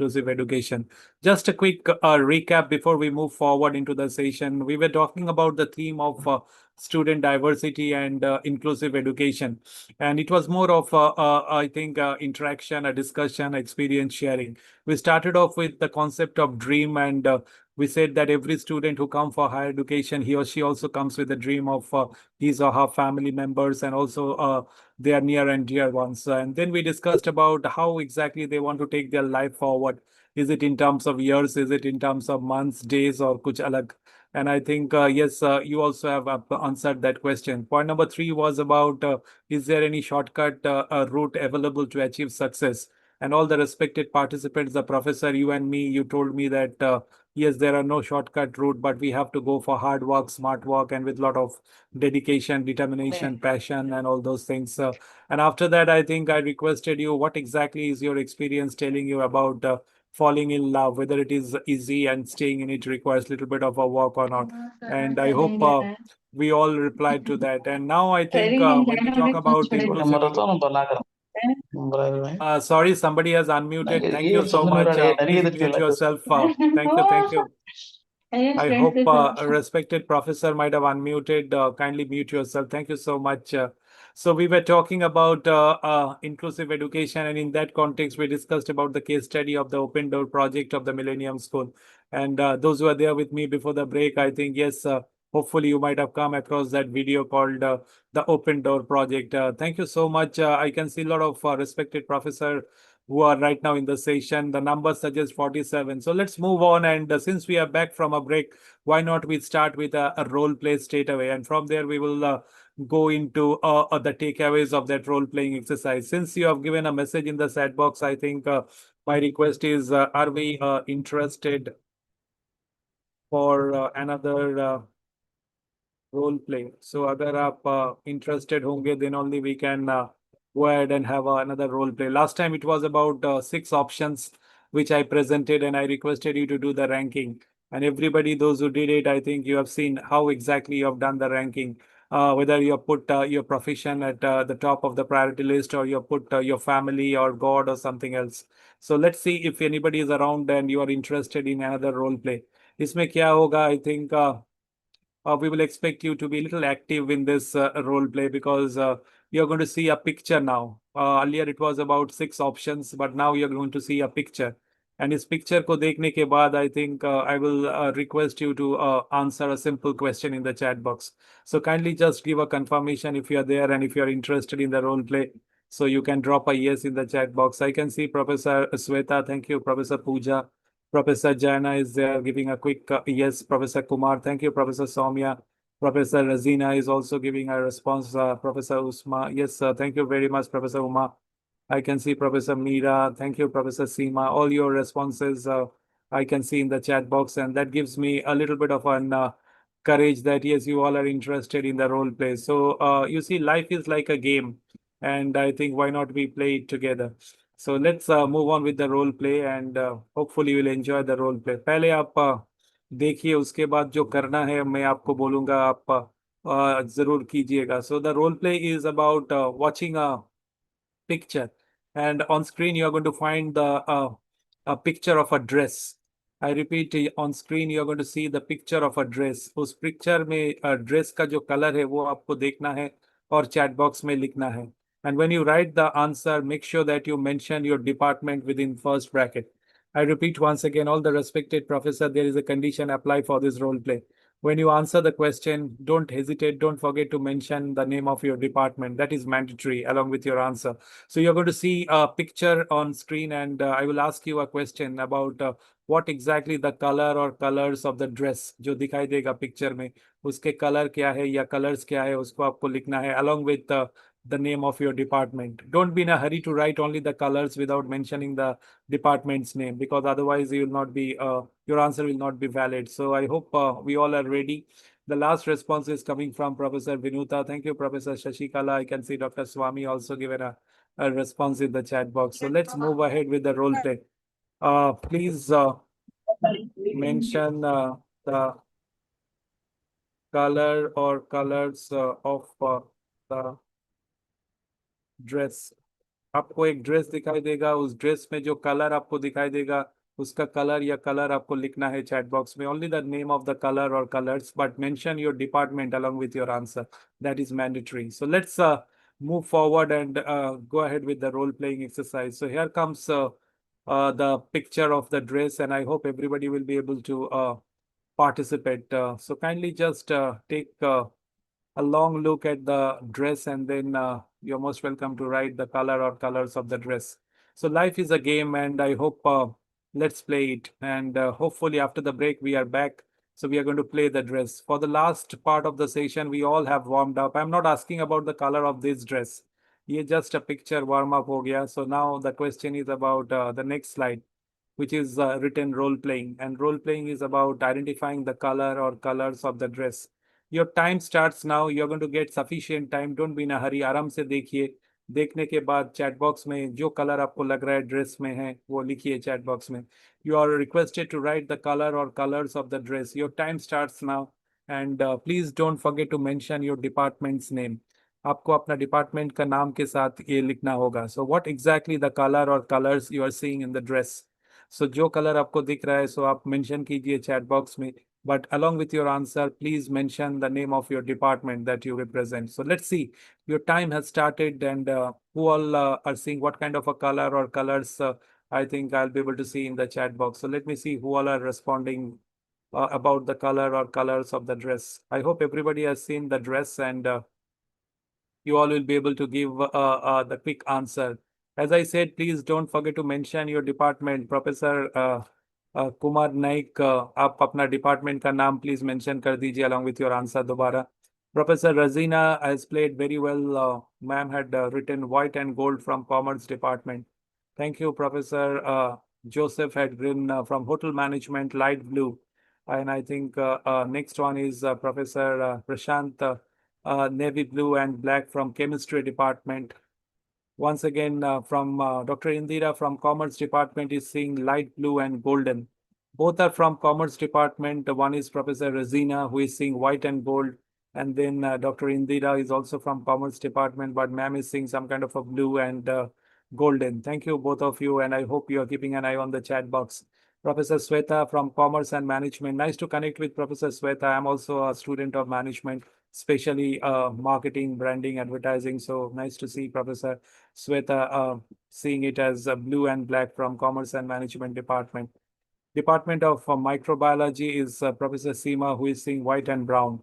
inclusive education. Just a quick recap before we move forward into the session. We were talking about the theme of student diversity and inclusive education. And it was more of, I think, interaction, a discussion, experience sharing. We started off with the concept of dream, and we said that every student who comes for higher education, he or she also comes with a dream of his or her family members, and also their near and dear ones. And then we discussed about how exactly they want to take their life forward. Is it in terms of years? Is it in terms of months, days, or kuch alag? And I think, yes, you also have answered that question. Point number 3 was about, is there any shortcut route available to achieve success? And all the respected participants, the professor, you and me, you told me that, yes, there are no shortcut route, but we have to go for hard work, smart work, and with a lot of dedication, determination, passion, and all those things. And after that, I think I requested you, what exactly is your experience telling you about falling in love, whether it is easy and staying in it requires a little bit of a work or not. And I hope we all replied to that. And now I think when we talk about inclusive, sorry, somebody has unmuted. Thank you so much. Please mute yourself. Thank you. Thank you. I hope a respected professor might have unmuted. Kindly mute yourself. Thank you so much. So we were talking about inclusive education, and in that context, we discussed about the case study of the Open Door project of the Millennium School. And those who are there with me before the break, I think, yes, hopefully you might have come across that video called the Open Door project. Thank you so much. I can see a lot of respected professor who are right now in the session. The number suggests 47. So let's move on. And since we are back from a break, why not we start with a role play straight away? And from there, we will go into the takeaways of that role playing exercise. Since you have given a message in the chat box, I think my request is, are we interested for another role play? So अगर आप interested होंगे, then only we can go ahead and have another role play. Last time it was about 6 options which I presented, and I requested you to do the ranking. And everybody, those who did it, I think you have seen how exactly you have done the ranking. Whether you have put your profession at the top of the priority list, or you have put your family or God or something else. So let's see if anybody is around and you are interested in another role play. इसमें क्या होगा? I think we will expect you to be a little active in this role play, because you're going to see a picture now. Earlier it was about 6 options, but now you're going to see a picture. And इस picture को देखने के बाद, I think I will request you to answer a simple question in the chat box. So kindly just give a confirmation if you're there and if you're interested in the role play. So you can drop a yes in the chat box. I can see Professor Sweta. Thank you. Professor Pooja. Professor Jana is there giving a quick yes. Professor Kumar, thank you. Professor Soumya, Professor Razina is also giving a response. Professor Usma, yes, thank you very much, Professor Uma. I can see Professor Meera, thank you, Professor Seema. All your responses I can see in the chat box, and that gives me a little bit of an courage that yes, you all are interested in the role play. So you see, life is like a game, and I think why not we play it together. So let's move on with the role play, and hopefully you will enjoy the role play. पहले आप देखिए, उसके बाद जो करना है मैं आपको बोलूंगा, आप जरूर कीजिएगा. So the role play is about watching a picture, and on screen you are going to find a picture of a dress. I repeat, on screen you are going to see the picture of a dress. उस picture में dress का जो color है वो आपको देखना है और chat box में लिखना है. And when you write the answer, make sure that you mention your department within first bracket. I repeat once again, all the respected professor, there is a condition apply for this role play. When you answer the question, don't hesitate, don't forget to mention the name of your department. That is mandatory along with your answer. So you're going to see a picture on screen, and I will ask you a question about what exactly the color or colors of the dress जो दिखाई देगा picture में, उसके color क्या है या colors क्या है, उसको आपको लिखना है along with the name of your department. Don't be in a hurry to write only the colors without mentioning the department's name, because otherwise you will not be your answer will not be valid. So I hope we all are ready. The last response is coming from Professor Vinuta. Thank you, Professor Shashikala. I can see Dr. Swami also given a response in the chat box. So let's move ahead with the role play. Please mention the color or colors of the dress. आपको एक dress दिखाई देगा, उस dress में जो colour आपको दिखाई देगा, उसका कलर या कलर आपको लिखना है चैट बॉक्स में. Only the name of the colour और colours, but mention your department along with your answer. That is mandatory. So let's move forward and go ahead with the role playing exercise. So here comes the picture of the dress, and I hope everybody will be able to participate. So kindly just take a long look at the dress, and then you're most welcome to write the color or colors of the dress. So life is a game, and I hope let's play it. And hopefully after the break we are back. So we are going to play the dress. For the last part of the session, we all have warmed up. I'm not asking about the color of this dress. ये just a picture warm up हो गया. So now the question is about the next slide, which is written role playing. And role playing is about identifying the color or colors of the dress. Your time starts now. You're going to get sufficient time. Don't be in a hurry. आराम से देखिए. देखने के बाद chat box में जो colour आपको लग रहा है ड्रेस में है वो लिखिए चैट बॉक्स में. You are requested to write the color or colors of the dress. Your time starts now. And please don't forget to mention your department's name. आपको अपना डिपार्टमेंट का नाम के साथ ये लिखना होगा. So what exactly the color or colors you are seeing in the dress? So जो कलर आपको दिख रहा है सो आप मेंशन कीजिए चैट बॉक्स में. But along with your answer, please mention the name of your department that you represent. So let's see. Your time has started, and who all are seeing what kind of a color or colors? I think I'll be able to see in the chat box. So let me see who all are responding about the color or colors of the dress. I hope everybody has seen the dress, and you all will be able to give the quick answer. As I said, please don't forget to mention your department. Professor Kumar Naik, आप अपना department का नाम please mention कर दीजिए along with your answer दोबारा. Professor Razina has played very well. Ma'am had written white and gold from Commerce Department. Thank you, Professor. Joseph had written from Hotel Management, light blue. And I think next one is Professor Prashant, navy blue and black from Chemistry Department. Once again, from Dr. Indira from Commerce Department is seeing light blue and golden. Both are from Commerce Department. One is Professor Razina, who is seeing white and gold. And then Dr. Indira is also from Commerce Department, but ma'am is seeing some kind of a blue and golden. Thank you, both of you. And I hope you are keeping an eye on the chat box. Professor Sweta from Commerce and Management. Nice to connect with Professor Sweta. I'm also a student of management, especially marketing, branding, advertising. So nice to see Professor Sweta seeing it as blue and black from Commerce and Management Department. Department of Microbiology is Professor Seema, who is seeing white and brown.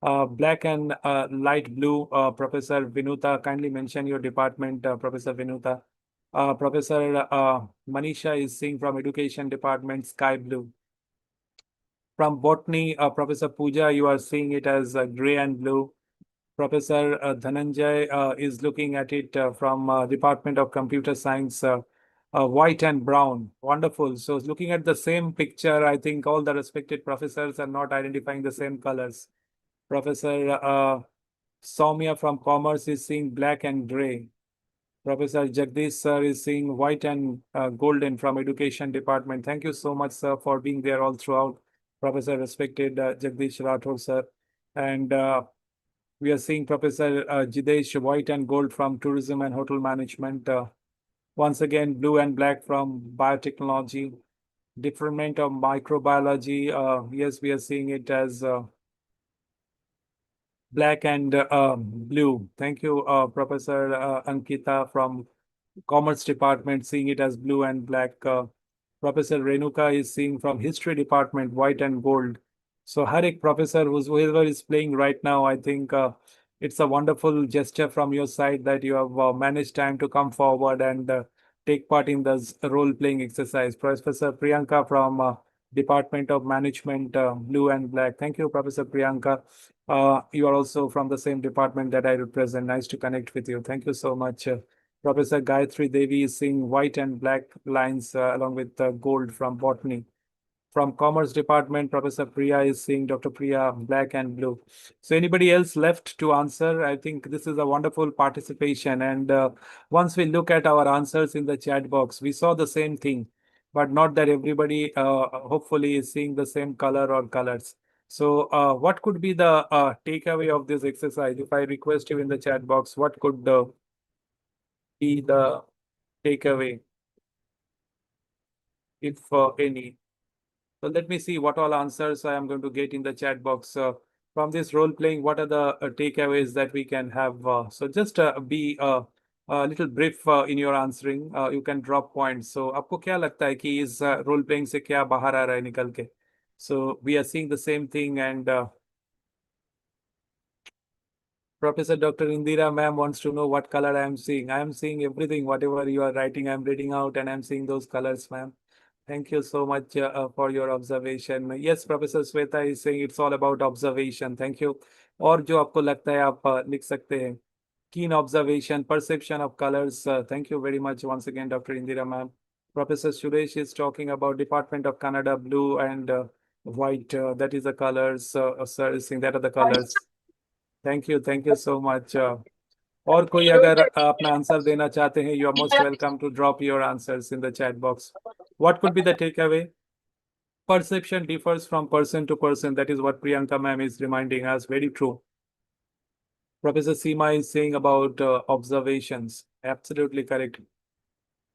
Black and light blue, Professor Vinuta. Kindly mention your department, Professor Vinuta. Professor Manisha is seeing from Education Department, sky blue. From Botany, Professor Pooja, you are seeing it as gray and blue. Professor Dhananjay is looking at it from Department of Computer Science, white and brown. Wonderful. So looking at the same picture, I think all the respected professors are not identifying the same colors. Professor Soumya from Commerce is seeing black and gray. Professor Jagdish sir is seeing white and golden from Education Department. Thank you so much, sir, for being there all throughout. Professor respected Jagdish Rathore, sir. And we are seeing Professor Jidesh white and gold from Tourism and Hotel Management. Once again, blue and black from Biotechnology. Department of Microbiology. Yes, we are seeing it as black and blue. Thank you, Professor Ankita from Commerce Department, seeing it as blue and black. Professor Renuka is seeing from History Department, white and gold. So Harik, Professor, whoever is playing right now, I think it's a wonderful gesture from your side that you have managed time to come forward and take part in this role-playing exercise. Professor Priyanka from Department of Management, blue and black. Thank you, Professor Priyanka. You are also from the same department that I represent. Nice to connect with you. Thank you so much. Professor Gayatri Devi is seeing white and black lines along with gold from Botany. From Commerce Department, Professor Priya is seeing Dr. Priya black and blue. So anybody else left to answer? I think this is a wonderful participation. And once we look at our answers in the chat box, we saw the same thing, but not that everybody hopefully is seeing the same color or colors. So what could be the takeaway of this exercise? If I request you in the chat box, what could be the takeaway, if any? So let me see what all answers I am going to get in the chat box. From this role playing, what are the takeaways that we can have? So just be a little brief in your answering. You can drop points. So आपको क्या लगता है कि इस role playing से क्या बाहर आ रहा है निकल के? So we are seeing the same thing, and Professor Dr. Indira ma'am wants to know what color I am seeing. I am seeing everything, whatever you are writing, I am reading out, and I am seeing those colors, ma'am. Thank you so much for your observation. Yes, Professor Sweta is saying it's all about observation. Thank you. और जो आपको लगता है आप लिख सकते हैं. Keen observation, perception of colors. Thank you very much once again, Dr. Indira ma'am. Professor Suresh is talking about Department of Canada blue and white. That is the colors. Sir is saying that are the colors. Thank you so much. और कोई अगर अपना answer देना चाहते हैं, you are most welcome to drop your answers in the chat box. What could be the takeaway? Perception differs from person to person. That is what Priyanka ma'am is reminding us. Very true. Professor Seema is saying about observations. Absolutely correct.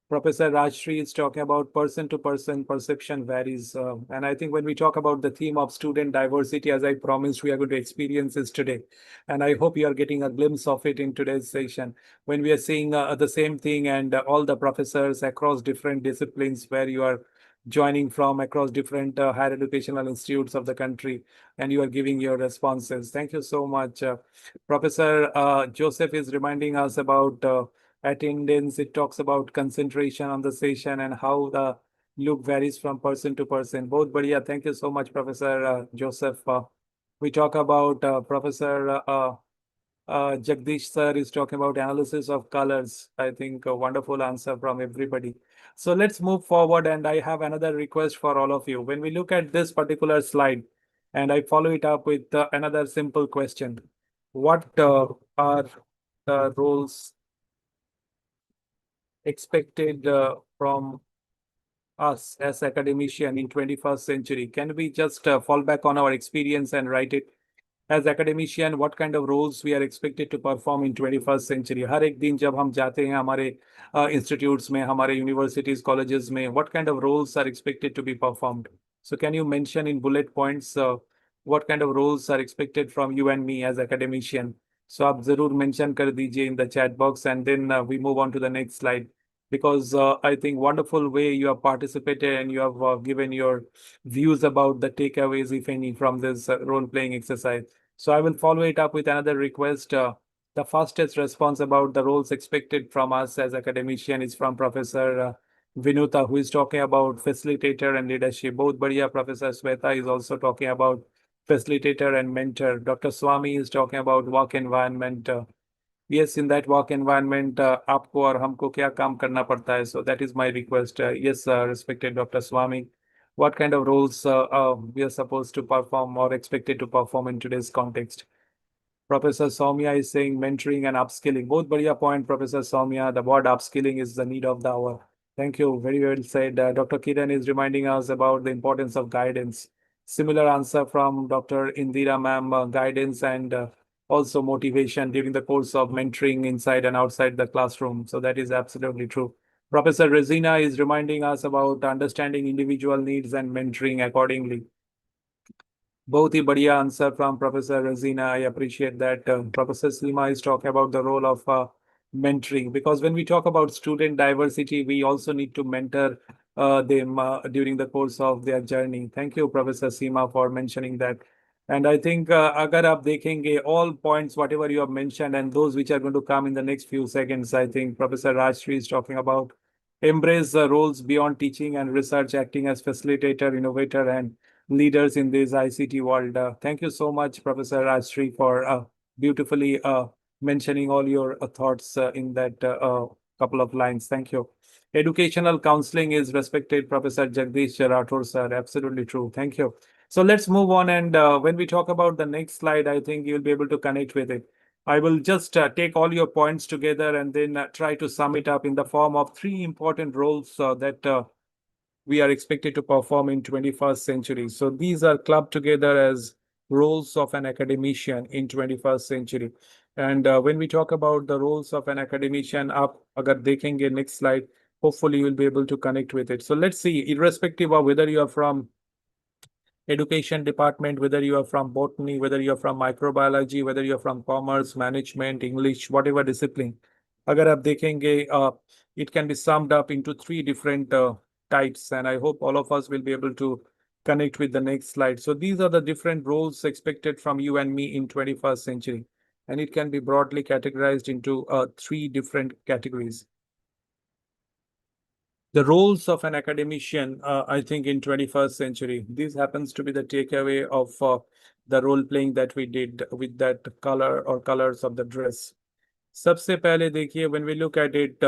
Professor Rajshri is talking about person to person perception varies. And I think when we talk about the theme of student diversity, as I promised, we are going to experience this today. And I hope you are getting a glimpse of it in today's session. When we are seeing the same thing and all the professors across different disciplines where you are joining from across different higher educational institutes of the country, and you are giving your responses. Thank you so much. Professor Joseph is reminding us about attendance. It talks about concentration on the session and how the look varies from person to person. Both बढ़िया. Thank you so much, Professor Joseph. We talk about Professor Jagdish sir is talking about analysis of colors. I think a wonderful answer from everybody. So let's move forward, and I have another request for all of you. When we look at this particular slide, and I follow it up with another simple question: what are the roles expected from us as academician in 21st century? Can we just fall back on our experience and write it? As academician, what kind of roles we are expected to perform in 21st century? हर एक दिन जब हम जाते हैं हमारे institutes में, हमारे universities, colleges में, what kind of roles are expected to be performed? So can you mention in bullet points what kind of roles are expected from you and me as academician? So आप जरूर mention कर दीजिए in the chat box, and then we move on to the next slide. Because I think wonderful way you have participated and you have given your views about the takeaways, if any, from this role-playing exercise. So I will follow it up with another request. The fastest response about the roles expected from us as academician is from Professor Vinuta, who is talking about facilitator and leadership. Both बढ़िया. Professor Sweta is also talking about facilitator and mentor. Dr. Swami is talking about work environment. Yes, in that work environment, आपको और हमको क्या काम करना पड़ता है? So that is my request. Yes, respected Dr. Swami, what kind of roles we are supposed to perform or expected to perform in today's context? Professor Soumya is saying mentoring and upskilling. Both बढ़िया point, Professor Soumya. The word upskilling is the need of the hour. Thank you. Very well said. Dr. Kiran is reminding us about the importance of guidance. Similar answer from Dr. Indira ma'am, guidance and also motivation during the course of mentoring inside and outside the classroom. So that is absolutely true. Professor Resina is reminding us about understanding individual needs and mentoring accordingly. बहुत ही बढ़िया answer from Professor Resina. I appreciate that. Professor Seema is talking about the role of mentoring, because when we talk about student diversity, we also need to mentor them during the course of their journey. Thank you, Professor Seema, for mentioning that. And I think अगर आप देखेंगे all points, whatever you have mentioned, and those which are going to come in the next few seconds, I think Professor Rajshri is talking about embrace the roles beyond teaching and research, acting as facilitator, innovator, and leaders in this ICT world. Thank you so much, Professor Rajshri, for beautifully mentioning all your thoughts in that couple of lines. Thank you. Educational counseling is respected, Professor Jagdish Rathore, sir. Absolutely true. Thank you. So let's move on. And when we talk about the next slide, I think you'll be able to connect with it. I will just take all your points together and then try to sum it up in the form of three important roles that we are expected to perform in 21st century. So these are clubbed together as roles of an academician in 21st century. And when we talk about the roles of an academician, आप अगर देखेंगे next slide, hopefully you will be able to connect with it. So let's see, irrespective of whether you are from education department, whether you are from botany, whether you are from microbiology, whether you are from commerce, management, English, whatever discipline, अगर आप देखेंगे, it can be summed up into three different types, and I hope all of us will be able to connect with the next slide. So these are the different roles expected from you and me in 21st century, and it can be broadly categorized into three different categories. The roles of an academician, I think in 21st century, this happens to be the takeaway of the role playing that we did with that color or colors of the dress. सबसे पहले देखिए, when we look at it,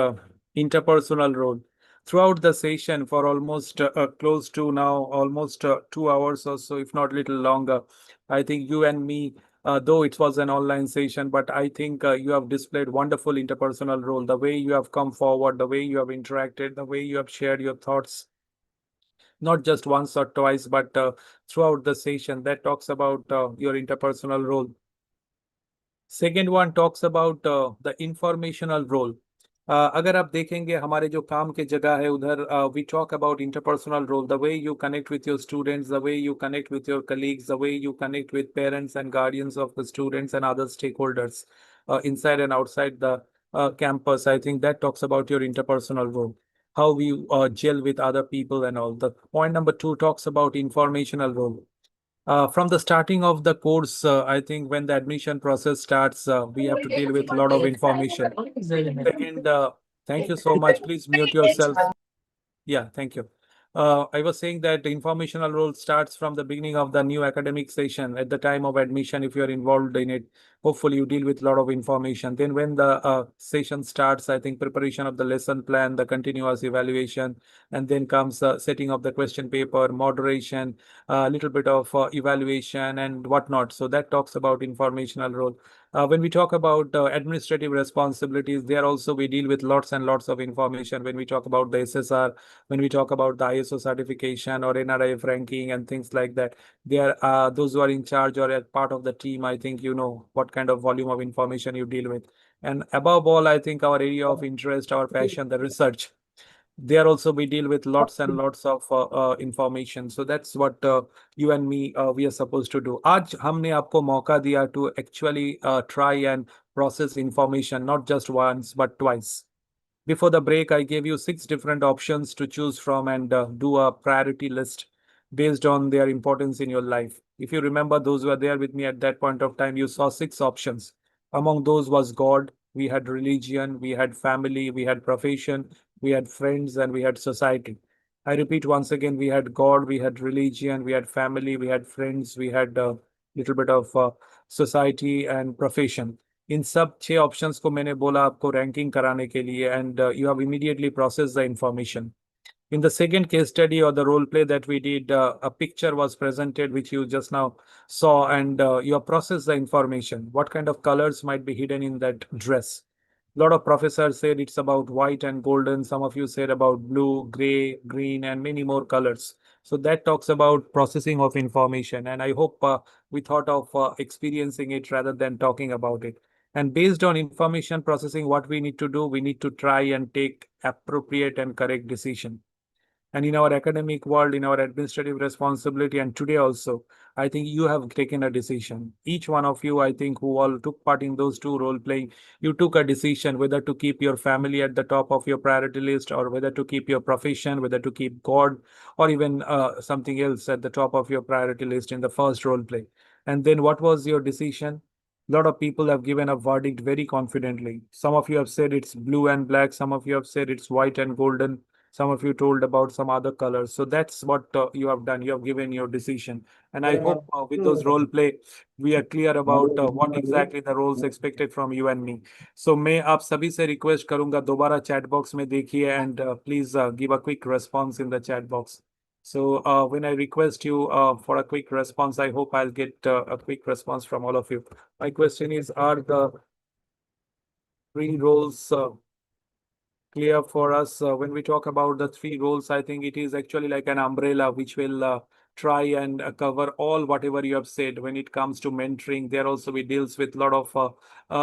interpersonal role. Throughout the session for almost close to now, almost 2 hours or so, if not little longer, I think you and me, though it was an online session, but I think you have displayed wonderful interpersonal role. The way you have come forward, the way you have interacted, the way you have shared your thoughts, not just once or twice, but throughout the session. That talks about your interpersonal role. Second one talks about the informational role. अगर आप देखेंगे हमारे जो काम के जगह है उधर, we talk about interpersonal role, the way you connect with your students, the way you connect with your colleagues, the way you connect with parents and guardians of the students and other stakeholders inside and outside the campus. I think that talks about your interpersonal role, how we gel with other people and all. The point number two talks about informational role. From the starting of the course, I think when the admission process starts, we have to deal with a lot of information. Second, thank you so much. Please mute yourself. Yeah, thank you. I was saying that the informational role starts from the beginning of the new academic session. At the time of admission, if you're involved in it, hopefully you deal with a lot of information. Then when the session starts, I think preparation of the lesson plan, the continuous evaluation, and then comes setting of the question paper, moderation, a little bit of evaluation and whatnot. So that talks about informational role. When we talk about administrative responsibilities, there also we deal with lots and lots of information. When we talk about the SSR, when we talk about the ISO certification or NRIF ranking and things like that, there are those who are in charge or as part of the team. I think you know what kind of volume of information you deal with. And above all, I think our area of interest, our passion, the research, there also we deal with lots and lots of information. So that's what you and me we are supposed to do. आज हमने आपको मौका दिया to actually try and process information, not just once but twice. Before the break, I gave you 6 different options to choose from and do a priority list based on their importance in your life. If you remember, those who were there with me at that point of time, you saw 6 options. Among those was God, we had religion, we had family, we had profession, we had friends, and we had society. I repeat once again, we had God, we had religion, we had family, we had friends, we had a little bit of society and profession. इन सब 6 options को मैंने बोला आपको ranking कराने के लिए, and you have immediately process the information. In the second case study or the role play that we did, a picture was presented which you just now saw, and you have processed the information. What kind of colors might be hidden in that dress? A lot of professors said it's about white and golden. Some of you said about blue, gray, green, and many more colors. So that talks about processing of information. And I hope we thought of experiencing it rather than talking about it. And based on information processing, what we need to do, we need to try and take appropriate and correct decision. And in our academic world, in our administrative responsibility, and today also, I think you have taken a decision. Each one of you, I think, who all took part in those 2 role playing, you took a decision whether to keep your family at the top of your priority list, or whether to keep your profession, whether to keep God, or even something else at the top of your priority list in the first role play. And then what was your decision? A lot of people have given a verdict very confidently. Some of you have said it's blue and black. Some of you have said it's white and golden. Some of you told about some other colors. So that's what you have done. You have given your decision. And I hope with those role play, we are clear about what exactly the roles expected from you and me. So मैं आप सभी से request करूंगा दोबारा chat box में देखिए, and please give a quick response in the chat box. So when I request you for a quick response, I hope I'll get a quick response from all of you. My question is, are the 3 roles clear for us. When we talk about the three roles, I think it is actually like an umbrella which will try and cover all whatever you have said. When it comes to mentoring, there also we deals with a lot of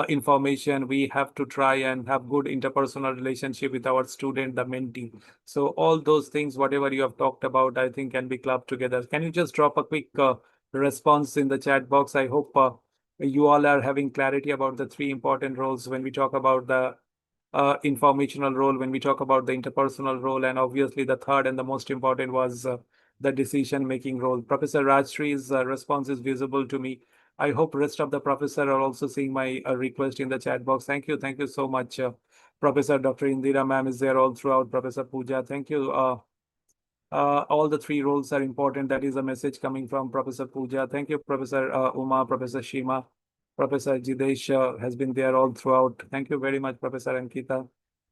information. We have to try and have good interpersonal relationship with our student, the mentee. So all those things, whatever you have talked about, I think can be clubbed together. Can you just drop a quick response in the chat box? I hope you all are having clarity about the three important roles when we talk about the informational role, when we talk about the interpersonal role, and obviously the third and the most important was the decision making role. Professor Rajshree's response is visible to me. I hope rest of the professor are also seeing my request in the chat box. Thank you so much. Professor Dr. Indira ma'am is there all throughout. Professor Pooja, thank you. All the three roles are important. That is a message coming from Professor Pooja. Thank you, Professor Uma, Professor Shima. Professor Jidesh has been there all throughout. Thank you very much, Professor Ankita.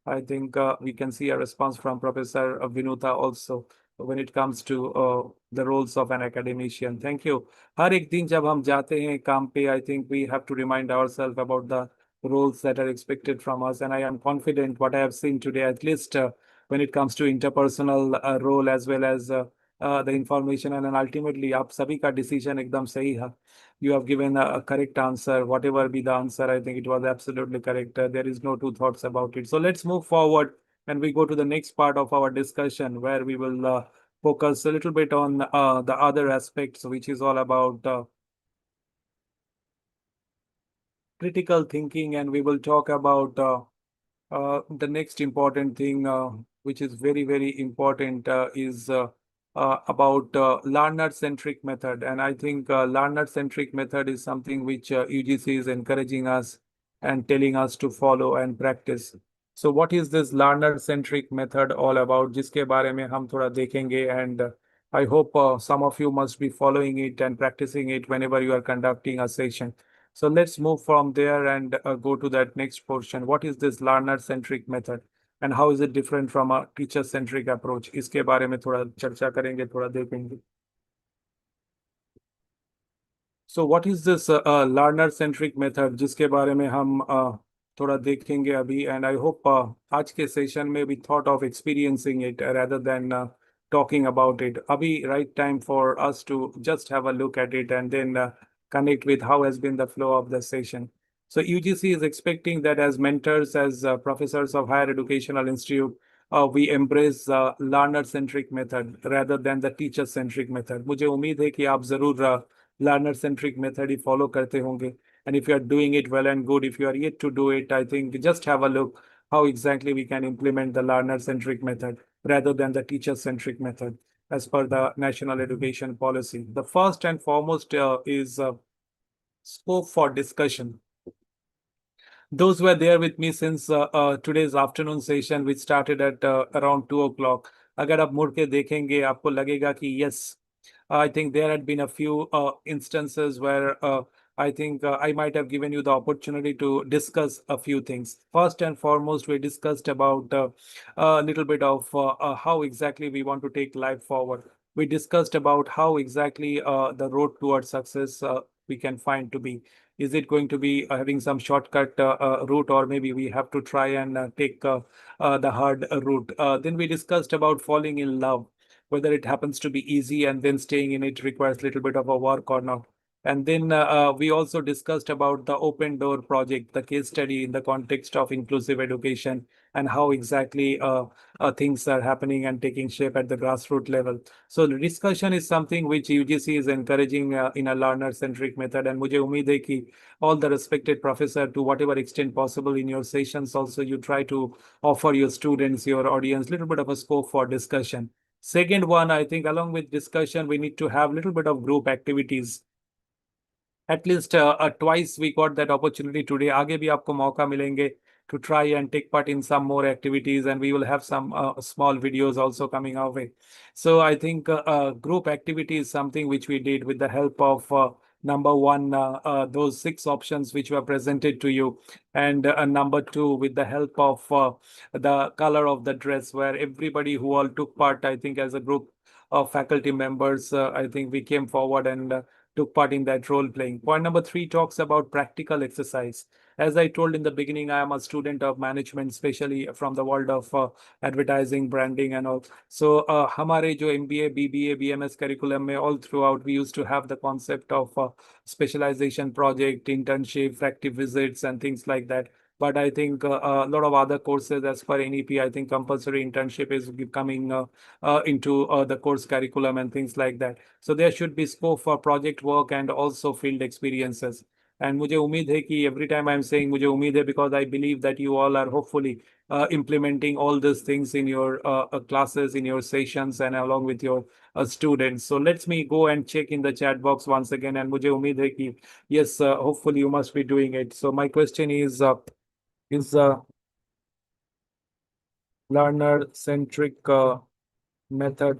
I think we can see a response from Professor Vinuta also when it comes to the roles of an academician. Thank you. हर एक दिन जब हम जाते हैं काम पे, I think we have to remind ourselves about the roles that are expected from us. And I am confident what I have seen today, at least when it comes to interpersonal role as well as the information, and then ultimately आप सभी का decision एकदम सही है. You have given a correct answer. Whatever be the answer, I think it was absolutely correct. There is no two thoughts about it. So let's move forward and we go to the next part of our discussion where we will focus a little bit on the other aspects, which is all about critical thinking, and we will talk about the next important thing, which is very, very important, is about learner-centric method. And I think learner-centric method is something which UGC is encouraging us and telling us to follow and practice. So what is this learner-centric method all about? जिसके बारे में हम थोड़ा देखेंगे, and I hope some of you must be following it and practicing it whenever you are conducting a session. So let's move from there and go to that next portion. What is this learner-centric method and how is it different from a teacher-centric approach? इसके बारे में थोड़ा चर्चा करेंगे, थोड़ा देखेंगे. So what is this learner-centric method जिसके बारे में हम थोड़ा देखेंगे अभी, and I hope आज के session में we thought of experiencing it rather than talking about it. Abhi right time for us to just have a look at it and then connect with how has been the flow of the session. So UGC is expecting that as mentors, as professors of higher educational institute, we embrace learner-centric method rather than the teacher-centric method. मुझे उम्मीद है कि आप जरूर learner-centric method ही follow करते होंगे. And if you are doing it well and good, if you are yet to do it, I think just have a look how exactly we can implement the learner-centric method rather than the teacher-centric method as per the national education policy. The first and foremost is scope for discussion. Those who were there with me since today's afternoon session, which started at around 2 o'clock, अगर आप मुड़ के देखेंगे आपको लगेगा कि yes, I think there had been a few instances where I think I might have given you the opportunity to discuss a few things. First and foremost, we discussed about a little bit of how exactly we want to take life forward. We discussed about how exactly the road towards success we can find to be. Is it going to be having some shortcut route, or maybe we have to try and take the hard route? Then we discussed about falling in love, whether it happens to be easy and then staying in it requires a little bit of a work or not. And then we also discussed about the Open Door project, the case study in the context of inclusive education, and how exactly things are happening and taking shape at the grassroots level. So the discussion is something which UGC is encouraging in a learner-centric method. And मुझे उम्मीद है कि all the respected professor, to whatever extent possible in your sessions, also you try to offer your students, your audience, a little bit of a scope for discussion. Second one, I think along with discussion, we need to have a little bit of group activities. At least twice we got that opportunity today. आगे भी आपको मौका मिलेंगे to try and take part in some more activities, and we will have some small videos also coming our way. So I think group activity is something which we did with the help of number one, those 6 options which were presented to you, and number 2, with the help of the color of the dress, where everybody who all took part, I think as a group of faculty members, I think we came forward and took part in that role playing. Point number 3 talks about practical exercise. As I told in the beginning, I am a student of management, especially from the world of advertising, branding, and all. So, हमारे जो MBA, BBA, BMS curriculum में all throughout, we used to have the concept of specialization project, internship, factory visits, and things like that. But I think a lot of other courses, as per NEP, I think compulsory internship is coming into the course curriculum and things like that. So there should be scope for project work and also field experiences. And मुझे उम्मीद है कि every time I'm saying मुझे उम्मीद है because I believe that you all are hopefully implementing all these things in your classes, in your sessions, and along with your students. So let me go and check in the chat box once again. And मुझे उम्मीद है कि yes, hopefully you must be doing it. So my question is learner-centric method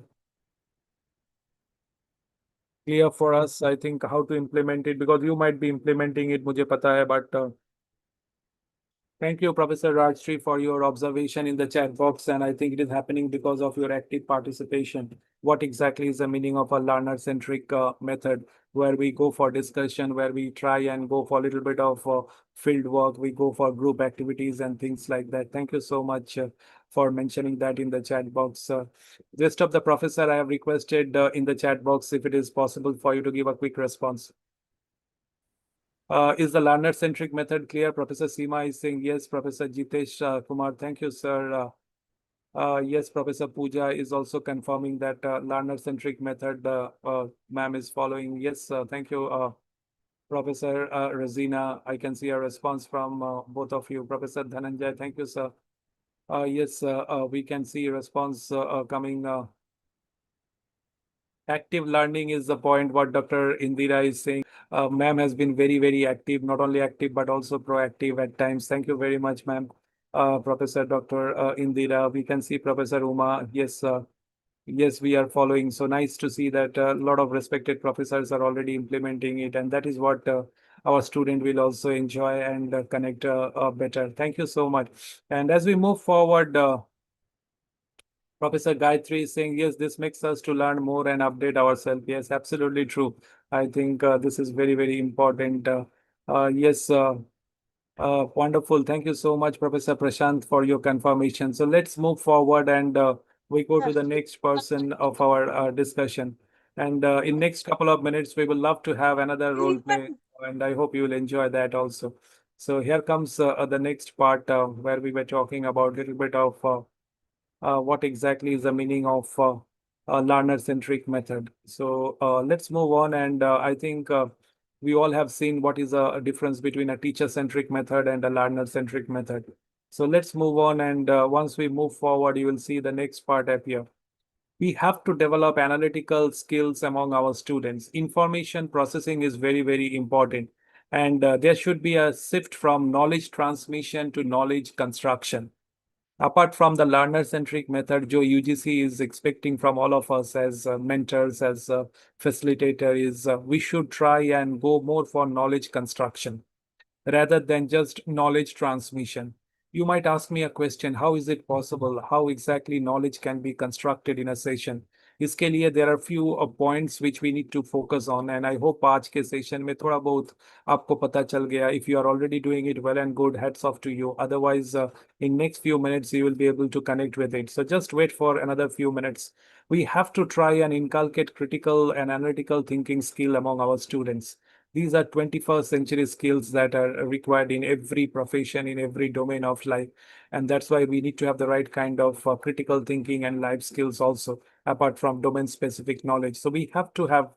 clear for us? I think how to implement it, because you might be implementing it, मुझे पता है, but thank you, Professor Rajshri, for your observation in the chat box. And I think it is happening because of your active participation. What exactly is the meaning of a learner-centric method, where we go for discussion, where we try and go for a little bit of field work, we go for group activities and things like that. Thank you so much for mentioning that in the chat box. Rest of the professor, I have requested in the chat box if it is possible for you to give a quick response. Is the learner-centric method clear? Professor Seema is saying yes. Professor Jitesh Kumar, thank you, sir. Yes, Professor Pooja is also confirming that learner-centric method ma'am is following. Yes, thank you, Professor Razina. I can see a response from both of you. Professor Dhananjay, thank you, sir. Yes, we can see response coming. Active learning is the point what Dr. Indira is saying. Ma'am has been very, very active, not only active, but also proactive at times. Thank you very much, ma'am. Professor Dr. Indira, we can see Professor Uma. Yes, yes, we are following. So nice to see that a lot of respected professors are already implementing it. And that is what our student will also enjoy and connect better. Thank you so much. And as we move forward, Professor Gayatri is saying, yes, this makes us to learn more and update ourselves. Yes, absolutely true. I think this is very, very important. Yes, wonderful. Thank you so much, Professor Prashant, for your confirmation. So let's move forward and we go to the next person of our discussion. And in next couple of minutes, we will love to have another role play, and I hope you will enjoy that also. So here comes the next part where we were talking about a little bit of what exactly is the meaning of a learner-centric method. So let's move on. And I think we all have seen what is a difference between a teacher-centric method and a learner-centric method. So let's move on. And once we move forward, you will see the next part appear. We have to develop analytical skills among our students. Information processing is very, very important. And there should be a shift from knowledge transmission to knowledge construction. Apart from the learner-centric method, Joe UGC is expecting from all of us as mentors, as facilitator, is we should try and go more for knowledge construction rather than just knowledge transmission. You might ask me a question, how is it possible? How exactly knowledge can be constructed in a session? इसके लिए there are few points which we need to focus on, and I hope आज के session में थोड़ा बहुत आपको पता चल गया. If you are already doing it well and good, hats off to you. Otherwise, in next few minutes you will be able to connect with it. So just wait for another few minutes. We have to try and inculcate critical and analytical thinking skill among our students. These are 21st century skills that are required in every profession, in every domain of life. And that's why we need to have the right kind of critical thinking and life skills also, apart from domain specific knowledge. So we have to have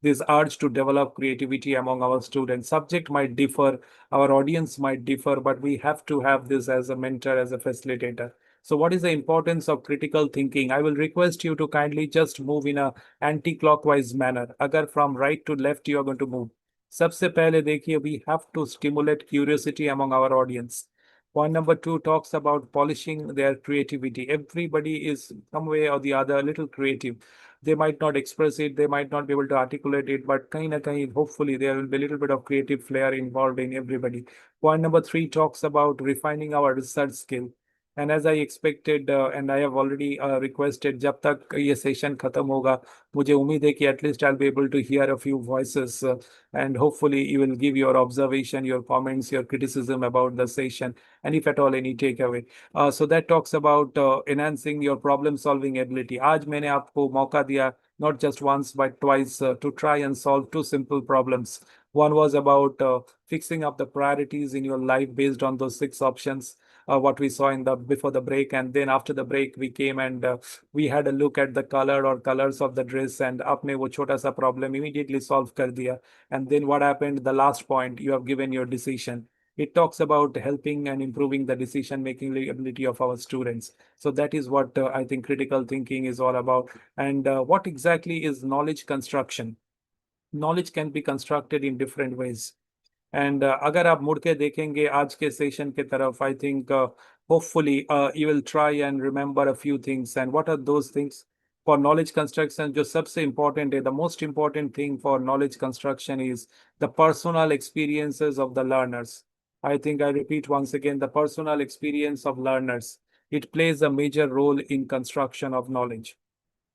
this urge to develop creativity among our students. Subject might differ, our audience might differ, but we have to have this as a mentor, as a facilitator. So what is the importance of critical thinking? I will request you to kindly just move in a anti-clockwise manner. Agar from right to left you are going to move. सबसे पहले देखिए, we have to stimulate curiosity among our audience. Point number 2 talks about polishing their creativity. Everybody is some way or the other a little creative. They might not express it, they might not be able to articulate it, but kahin na kahin, hopefully there will be a little bit of creative flair involved in everybody. Point number 3 talks about refining our research skill. And as I expected, and I have already requested, जब तक ये session खत्म होगा, मुझे उम्मीद है कि at least I'll be able to hear a few voices, and hopefully you will give your observation, your comments, your criticism about the session, and if at all any takeaway. So that talks about enhancing your problem solving ability. आज मैंने आपको मौका दिया, not just once but twice, to try and solve two simple problems. One was about fixing up the priorities in your life based on those six options, what we saw in the before the break, and then after the break we came and we had a look at the color or colors of the dress, and आपने वो छोटा सा problem immediately solve कर दिया. And then what happened, the last point, you have given your decision. It talks about helping and improving the decision making ability of our students. So that is what I think critical thinking is all about. And what exactly is knowledge construction? Knowledge can be constructed in different ways. And अगर आप मुड़ के देखेंगे आज के session के तरफ, I think hopefully you will try and remember a few things. And what are those things for knowledge construction? जो सबसे इंपॉर्टेंट है, the most important thing for knowledge construction is the personal experiences of the learners. I think I repeat once again, the personal experience of learners. It plays a major role in construction of knowledge.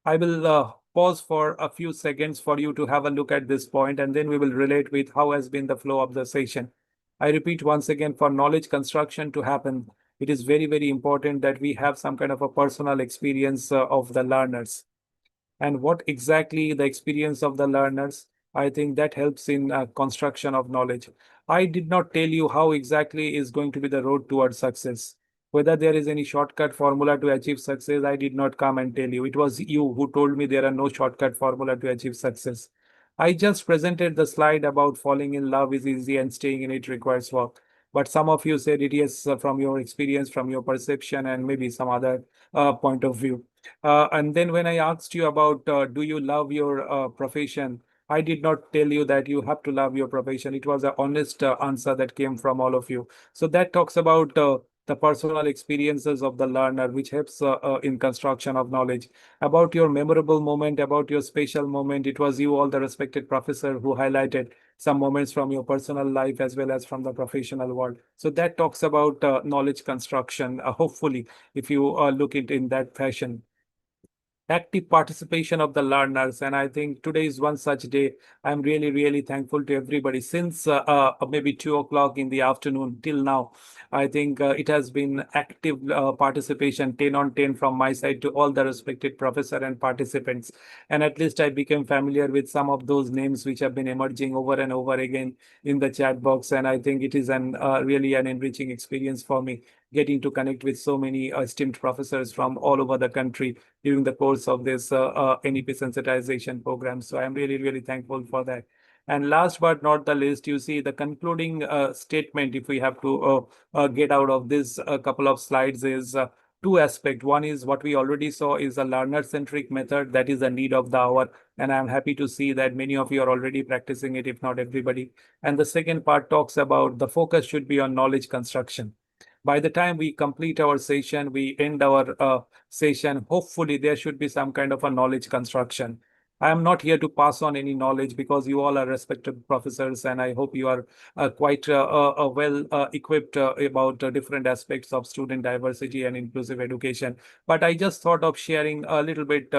I will pause for a few seconds for you to have a look at this point, and then we will relate with how has been the flow of the session. I repeat once again, for knowledge construction to happen, it is very, very important that we have some kind of a personal experience of the learners. And what exactly the experience of the learners, I think that helps in construction of knowledge. I did not tell you how exactly is going to be the road towards success. Whether there is any shortcut formula to achieve success, I did not come and tell you. It was you who told me there are no shortcut formula to achieve success. I just presented the slide about falling in love is easy and staying in it requires work. But some of you said it is from your experience, from your perception, and maybe some other point of view. And then when I asked you about do you love your profession, I did not tell you that you have to love your profession. It was an honest answer that came from all of you. So that talks about the personal experiences of the learner, which helps in construction of knowledge. About your memorable moment, about your special moment, it was you, all the respected professor, who highlighted some moments from your personal life as well as from the professional world. So that talks about knowledge construction, hopefully, if you look it in that fashion. Active participation of the learners. And I think today is one such day. I'm really, really thankful to everybody. Since maybe 2 o'clock in the afternoon till now, I think it has been active participation, 10 on 10 from my side to all the respected professor and participants. And at least I became familiar with some of those names which have been emerging over and over again in the chat box. And I think it is an really an enriching experience for me, getting to connect with so many esteemed professors from all over the country during the course of this NEP sensitization program. So I'm really, really thankful for that. And last but not the least, you see the concluding statement, if we have to get out of this couple of slides, is two aspects. One is what we already saw is a learner-centric method that is the need of the hour. And I'm happy to see that many of you are already practicing it, if not everybody. And the second part talks about the focus should be on knowledge construction. By the time we complete our session, we end our session, hopefully there should be some kind of a knowledge construction. I am not here to pass on any knowledge because you all are respected professors, and I hope you are quite well equipped about different aspects of student diversity and inclusive education. But I just thought of sharing a little bit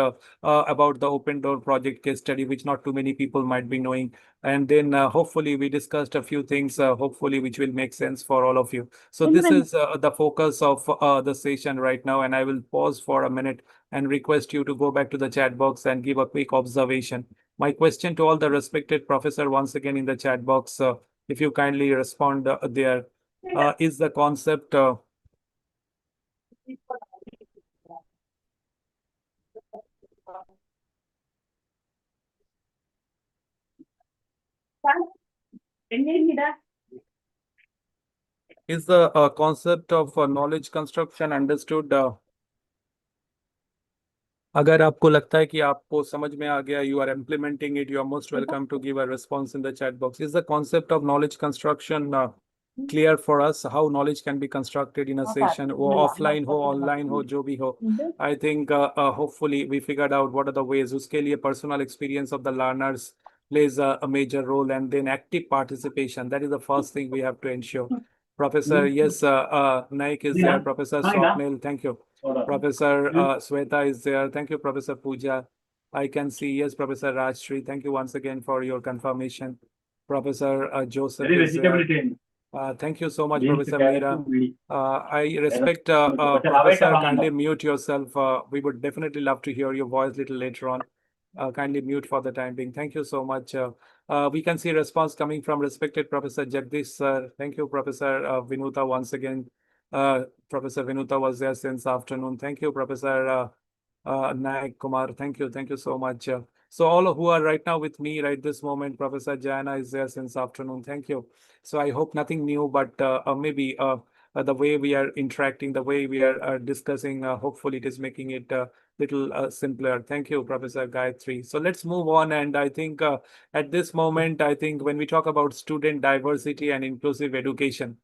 about the Open Door project case study, which not too many people might be knowing. And then hopefully we discussed a few things, hopefully which will make sense for all of you. So this is the focus of the session right now, and I will pause for a minute and request you to go back to the chat box and give a quick observation. My question to all the respected professor once again in the chat box, if you kindly respond there, is the concept is the concept of knowledge construction understood? अगर आपको लगता है कि आपको समझ में आ गया, you are implementing it, you are most welcome to give a response in the chat box. Is the concept of knowledge construction clear for us? How knowledge can be constructed in a session, or offline हो, online हो, जो भी हो? I think hopefully we figured out what are the ways. उसके लिए personal experience of the learners plays a major role, and then active participation. That is the first thing we have to ensure. Professor, yes, Naik is there. Professor Swapnil, thank you. Professor Sweta is there. Thank you, Professor Pooja. I can see, yes, Professor Rajshri. Thank you once again for your confirmation. Professor Joseph is there. Thank you so much, Professor Meera. I respect Professor. Kindly mute yourself. We would definitely love to hear your voice little later on. Kindly mute for the time being. Thank you so much. We can see response coming from respected Professor Jagdish sir. Thank you, Professor Vinuta, once again. Professor Vinuta was there since afternoon. Thank you, Professor Nayak Kumar. Thank you. Thank you so much. So all who are right now with me right this moment, Professor Jana is there since afternoon. Thank you. So I hope nothing new, but maybe the way we are interacting, the way we are discussing, hopefully it is making it little simpler. Thank you, Professor Gayatri. So let's move on. And I think at this moment, I think when we talk about student diversity and inclusive education,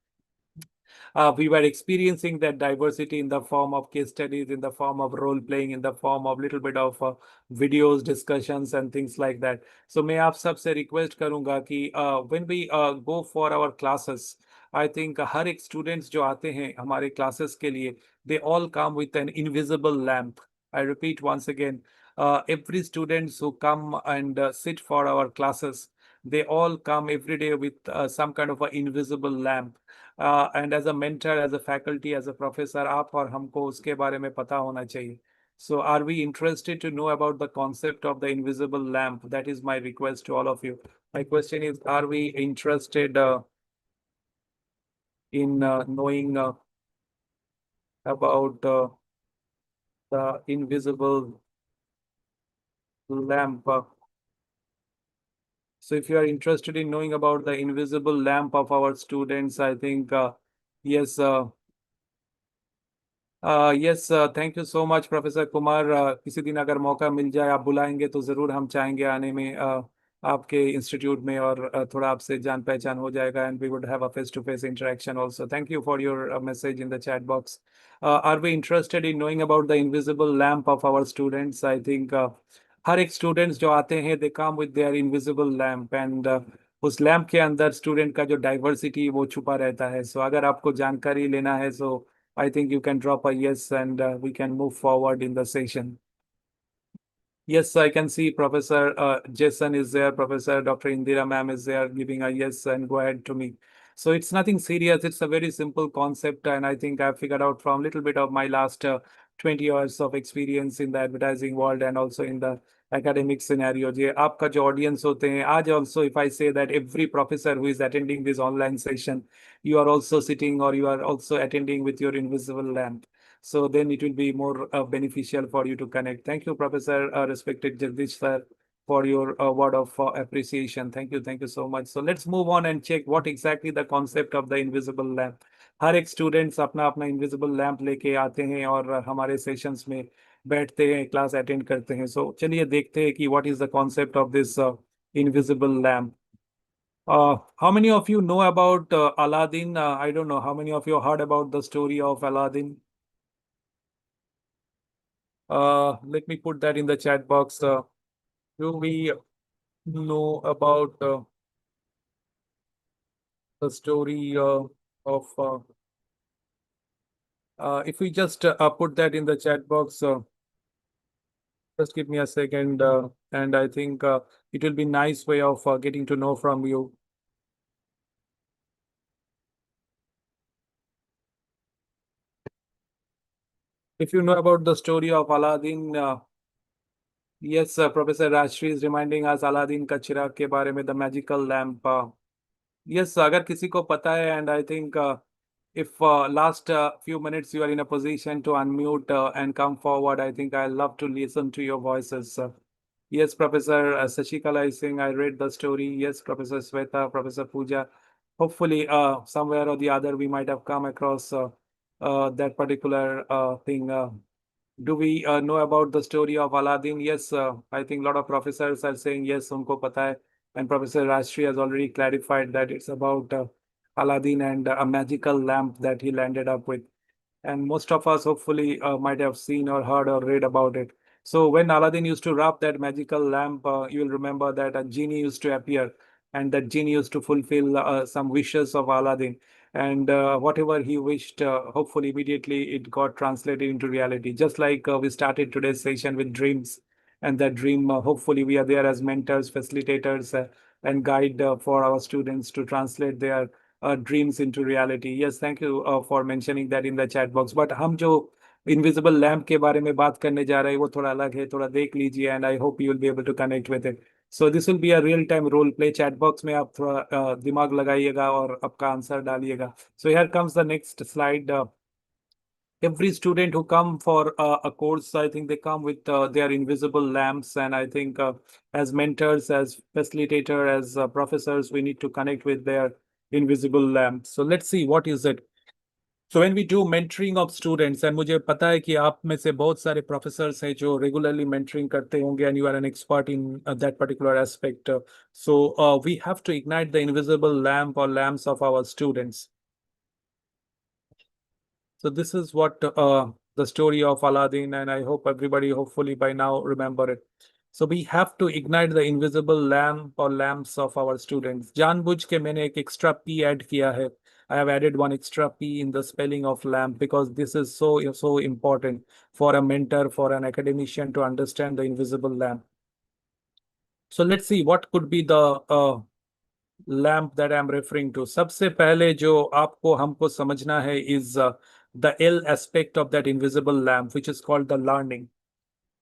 we were experiencing that diversity in the form of case studies, in the form of role playing, in the form of little bit of videos, discussions and things like that. So मैं आप सबसे request करूंगा कि when we go for our classes, I think हर एक students जो आते हैं हमारे classes के लिए, they all come with an invisible lamp. I repeat once again, every students who come and sit for our classes, they all come every day with some kind of an invisible lamp. And as a mentor, as a faculty, as a professor, आप और हमको उसके बारे में पता होना चाहिए. So are we interested to know about the concept of the invisible lamp? That is my request to all of you. My question is, are we interested in knowing about the invisible lamp? So if you are interested in knowing about the invisible lamp of our students, I think, yes, yes thank you so much professor Kumar. किसी दिन अगर मौका मिल जाए, आप बुलाएंगे तो ज़रूर हम चाहेंगे आने में आपके इंस्टीट्यूट में, और थोड़ा आपसे जान पहचान हो जाएगा. And we would have a face to face interaction also. Thank you for your message in the chat box. Are we interested in knowing about the invisible lamp of our students? I think हर एक students जो आते हैं, they come with their invisible lamp, and उस lamp के अंदर student का जो डाइवर्सिटी वो छुपा रहता है. सो अगर आपको जानकारी लेना है, सो I think you can drop a yes, and we can move forward in the session. Yes, I can see Professor Jason is there. Professor Dr. Indira ma'am is there giving a yes and go ahead to me. So it's nothing serious. It's a very simple concept. And I think I've figured out from a little bit of my last 20 years of experience in the advertising world and also in the academic scenario. Je, आपका जो audience होते हैं, आज also if I say that every professor who is attending this online session, you are also sitting or you are also attending with your invisible lamp. So then it will be more beneficial for you to connect. Thank you, Professor respected Jagdish sir, for your word of appreciation. Thank you. Thank you so much. So let's move on and check what exactly the concept of the invisible lamp. हर एक students अपना अपना invisible lamp लेके आते हैं और हमारे sessions में बैठते हैं, क्लास अटेंड करते हैं. सो चलिए देखते हैं कि what is the concept of this invisible lamp. How many of you know about Aladdin? I don't know. How many of you heard about the story of Aladdin? Let me put that in the chat box. Do we know about the story of? If we just put that in the chat box, just give me a second, and I think it will be nice way of getting to know from you. If you know about the story of Aladdin, yes, Professor Rashri is reminding us Aladdin का चिराग के बारे में, the magical lamp. Yes, अगर किसी को पता है, and I think if last few minutes you are in a position to unmute and come forward, I think I'd love to listen to your voices. Yes, Professor Sashikala is saying, I read the story. Yes, Professor Sweta, Professor Pooja. Hopefully, somewhere or the other, we might have come across that particular thing. Do we know about the story of Aladdin? Yes, I think a lot of professors are saying yes, unko pata hai. And Professor Rashri has already clarified that it's about Aladdin and a magical lamp that he landed up with. And most of us hopefully might have seen or heard or read about it. So when Aladdin used to rub that magical lamp, you will remember that a genie used to appear, and that genie used to fulfill some wishes of Aladdin. and whatever he wished, hopefully immediately it got translated into reality. Just like we started today's session with dreams, and that dream, hopefully we are there as mentors, facilitators, and guide for our students to translate their dreams into reality. Yes, thank you for mentioning that in the chat box. But हम जो invisible lamp के बारे में बात करने जा रहे हैं वो थोड़ा अलग है, थोड़ा देख लीजिए, and I hope you will be able to connect with it. So this will be a real time role play. Chat box में आप थोड़ा दिमाग लगाइएगा और आपका आंसर डालिएगा. So here comes the next slide. Every student who come for a course, I think they come with their invisible lamps, and I think as mentors, as facilitator, as professors, we need to connect with their invisible lamps. So let's see what is it. So when we do mentoring of students, and मुझे पता है कि आप में से बहुत सारे professors हैं जो regularly mentoring करते होंगे, and you are an expert in that particular aspect. So we have to ignite the invisible lamp or lamps of our students. So this is what the story of Aladdin, and I hope everybody hopefully by now remember it. So we have to ignite the invisible lamp or lamps of our students. जानबूझ के मैंने एक extra P add किया है. I have added one extra P in the spelling of lamp because this is so important for a mentor, for an academician to understand the invisible lamp. So let's see what could be the lamp that I am referring to. सबसे पहले जो आपको हमको समझना है is the L aspect of that invisible lamp which is called the learning.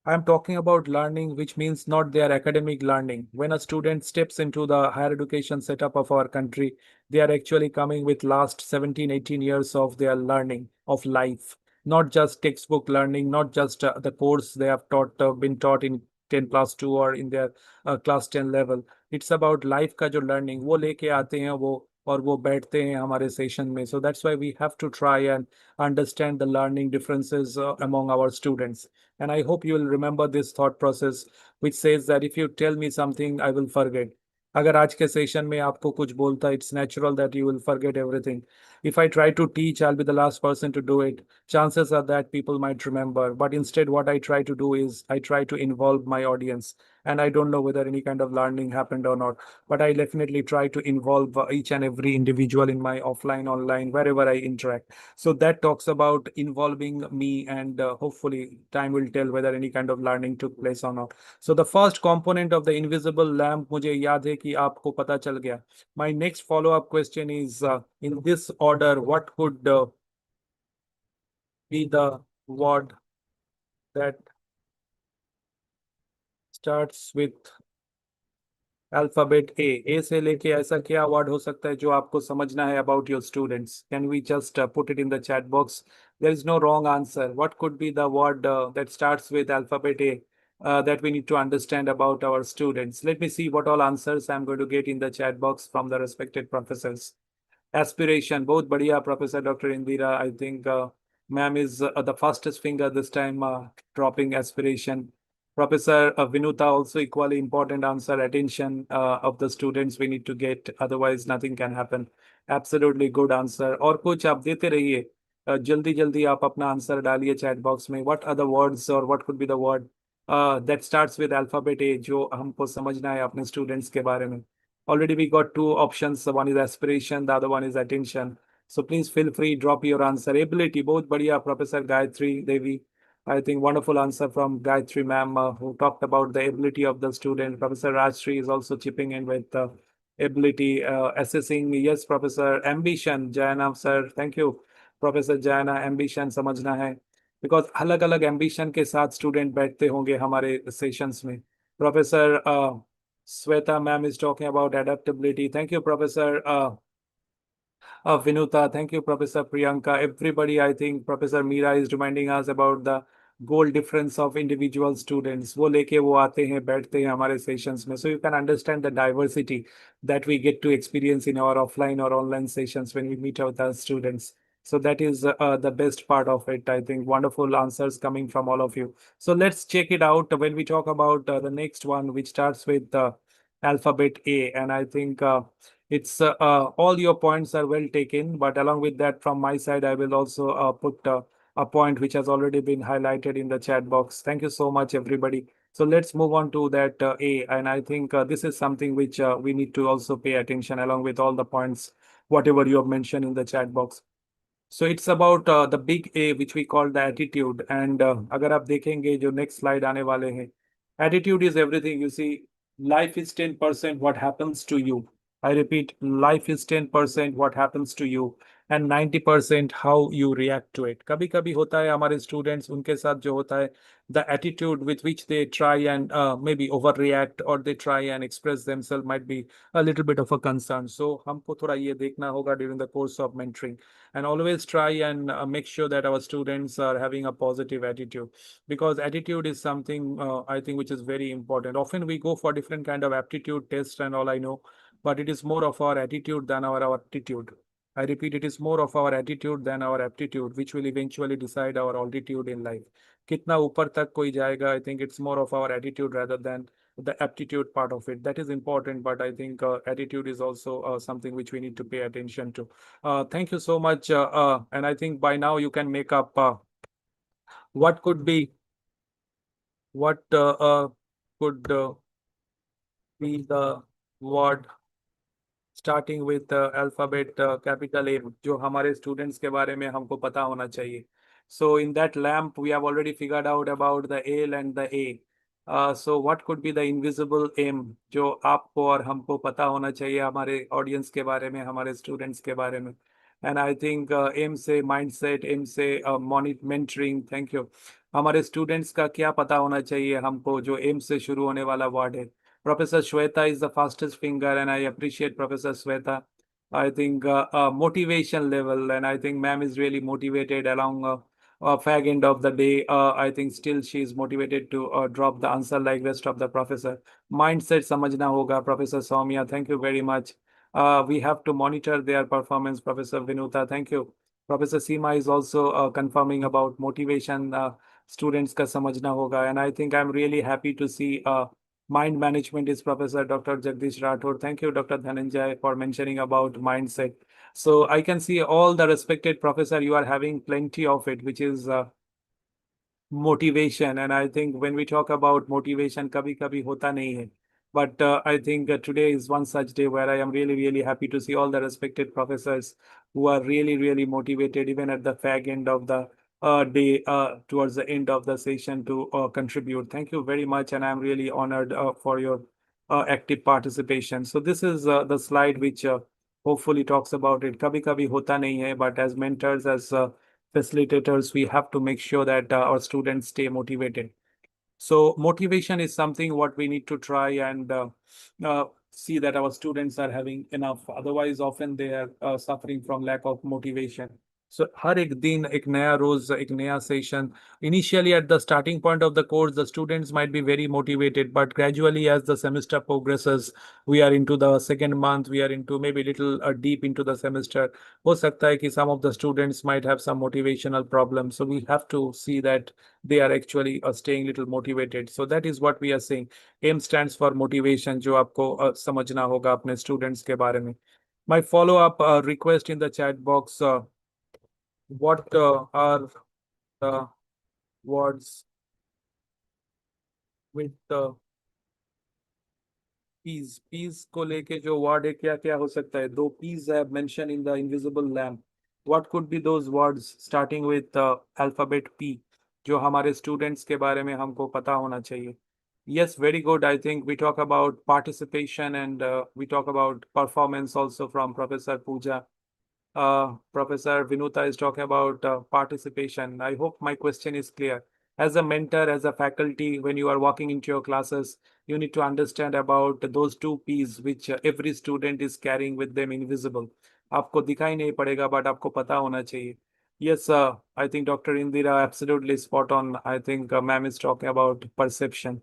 I am talking about learning, which means not their academic learning. When a student steps into the higher education setup of our country, they are actually coming with last 17, 18 years of their learning of life. Not just textbook learning, not just the course they have been taught in 10 plus 2 or in their class 10 level. It's about life का जो learning वो लेके आते हैं वो, और वो बैठते हैं हमारे सेशन में. So that's why we have to try and understand the learning differences among our students. And I hope you will remember this thought process, which says that if you tell me something, I will forget. अगर आज के session में आपको कुछ बोलता, it's natural that you will forget everything. If I try to teach, I'll be the last person to do it. Chances are that people might remember. But instead, what I try to do is I try to involve my audience. And I don't know whether any kind of learning happened or not, but I definitely try to involve each and every individual in my offline, online, wherever I interact. So that talks about involving me, and hopefully time will tell whether any kind of learning took place or not. So the first component of the invisible lamp, मुझे याद है कि आपको पता चल गया. My next follow-up question is in this order, what could be the word that starts with alphabet ए से लेके ऐसा क्या वर्ड हो सकता है जो आपको समझना है about your students? Can we just put it in the chat box? There is no wrong answer. What could be the word that starts with alphabet A that we need to understand about our students? Let me see what all answers I'm going to get in the chat box from the respected professors. Aspiration, बहुत बढ़िया Professor Dr. Indira. I think ma'am is the fastest finger this time dropping aspiration. Professor Vinuta, also equally important answer. Attention of the students we need to get, otherwise nothing can happen. Absolutely good answer. और कुछ आप देते रहिए, जल्दी जल्दी आप अपना answer डालिए चैट बॉक्स में. What are the words or what could be the word that starts with alphabet A जो हमको समझना है अपने students के बारे में? Already we got two options. One is aspiration, the other one is attention. So please feel free, drop your answer. Ability, बहुत बढ़िया Professor Gayatri Devi. I think wonderful answer from Gayatri ma'am, who talked about the ability of the student. Professor Rajshri is also chipping in with ability, assessing. Yes, Professor. Ambition, Jayana sir. Thank you, Professor Jayana. Ambition समझना है, because अलग अलग ambition के साथ student बैठते होंगे हमारे sessions में. Professor Sweta ma'am is talking about adaptability. Thank you, Professor Vinuta. Thank you, Professor Priyanka. Everybody, I think Professor Meera is reminding us about the goal difference of individual students. वो लेके वो आते हैं, बैठते हैं हमारे sessions में. So you can understand the diversity that we get to experience in our offline or online sessions when we meet with our students. So that is the best part of it. I think wonderful answers coming from all of you. So let's check it out when we talk about the next one, which starts with alphabet A. And I think it's all your points are well taken, but along with that, from my side, I will also put a point which has already been highlighted in the chat box. Thank you so much, everybody. So let's move on to that A. And I think this is something which we need to also pay attention along with all the points whatever you have mentioned in the chat box. So it's about the big A, which we call the attitude. And अगर आप देखेंगे जो next slide आने वाले हैं, attitude is everything. You see, life is 10% what happens to you. I repeat, life is 10% what happens to you and 90% how you react to it. कभी कभी होता है हमारे students, उनके साथ जो होता है, the attitude with which they try and maybe overreact or they try and express themselves might be a little bit of a concern. So हमको थोड़ा ये देखना होगा during the course of mentoring, and always try and make sure that our students are having a positive attitude, because attitude is something I think which is very important. Often we go for different kind of aptitude tests and all, I know, but it is more of our attitude than our aptitude. I repeat, it is more of our attitude than our aptitude, which will eventually decide our altitude in life. कितना ऊपर तक कोई जाएगा, I think it's more of our attitude rather than the aptitude part of it. That is important, but I think attitude is also something which we need to pay attention to. Thank you so much. And I think by now you can make up what could be, what could be the word starting with alphabet capital A, जो हमारे students के बारे में हमको पता होना चाहिए. So in that lamp, we have already figured out about the L and the A. So what could be the invisible M, जो आपको और हमको पता होना चाहिए हमारे audience के बारे में, हमारे students के बारे में. And I think M से mindset, M से mentoring. Thank you. हमारे students का क्या पता होना चाहिए हमको, जो M से शुरू होने वाला word है. Professor Shweta is the fastest finger, and I appreciate Professor Shweta. I think motivation level, and I think ma'am is really motivated along fag end of the day. I think still she is motivated to drop the answer like rest of the professor. Mindset समझना होगा, Professor Soumya. Thank you very much. We have to monitor their performance, Professor Vinuta. Thank you. Professor Seema is also confirming about motivation. Students का समझना होगा, and I think I'm really happy to see. Mind management is Professor Dr. Jagdish Rathore. Thank you, Dr. Dhananjay, for mentioning about mindset. So I can see all the respected professor, you are having plenty of it, which is motivation. And I think when we talk about motivation, kabhi kabhi hota nahi hai. But I think today is one such day where I am really, really happy to see all the respected professors who are really, really motivated, even at the fag end of the day, towards the end of the session to contribute. Thank you very much. And I'm really honored for your active participation. So this is the slide which hopefully talks about it. Kabhi kabhi hota nahi hai, but as mentors, as facilitators, we have to make sure that our students stay motivated. So motivation is something what we need to try and see that our students are having enough. Otherwise, often they are suffering from lack of motivation. So हर एक दिन एक नया रोज एक नया session. Initially at the starting point of the course, the students might be very motivated, but gradually as the semester progresses, we are into the second month, we are into maybe little deep into the semester. हो सकता है कि some of the students might have some motivational problems. So we have to see that they are actually staying little motivated. So that is what we are saying. AIM stands for motivation, जो आपको समझना होगा अपने students के बारे में. My follow-up request in the chat box, what are the words with the peas? Peas को लेके जो word है, क्या क्या हो सकता है? दो peas I have mentioned in the invisible lamp. What could be those words starting with alphabet P, जो हमारे students के बारे में हमको पता होना चाहिए? Yes, very good. I think we talk about participation and we talk about performance also from Professor Pooja. Professor Vinuta is talking about participation. I hope my question is clear. As a mentor, as a faculty, when you are walking into your classes, you need to understand about those two P's which every student is carrying with them invisible. आपको दिखाई नहीं पड़ेगा, but आपको पता होना चाहिए. Yes, I think Dr. Indira absolutely spot on. I think ma'am is talking about perception.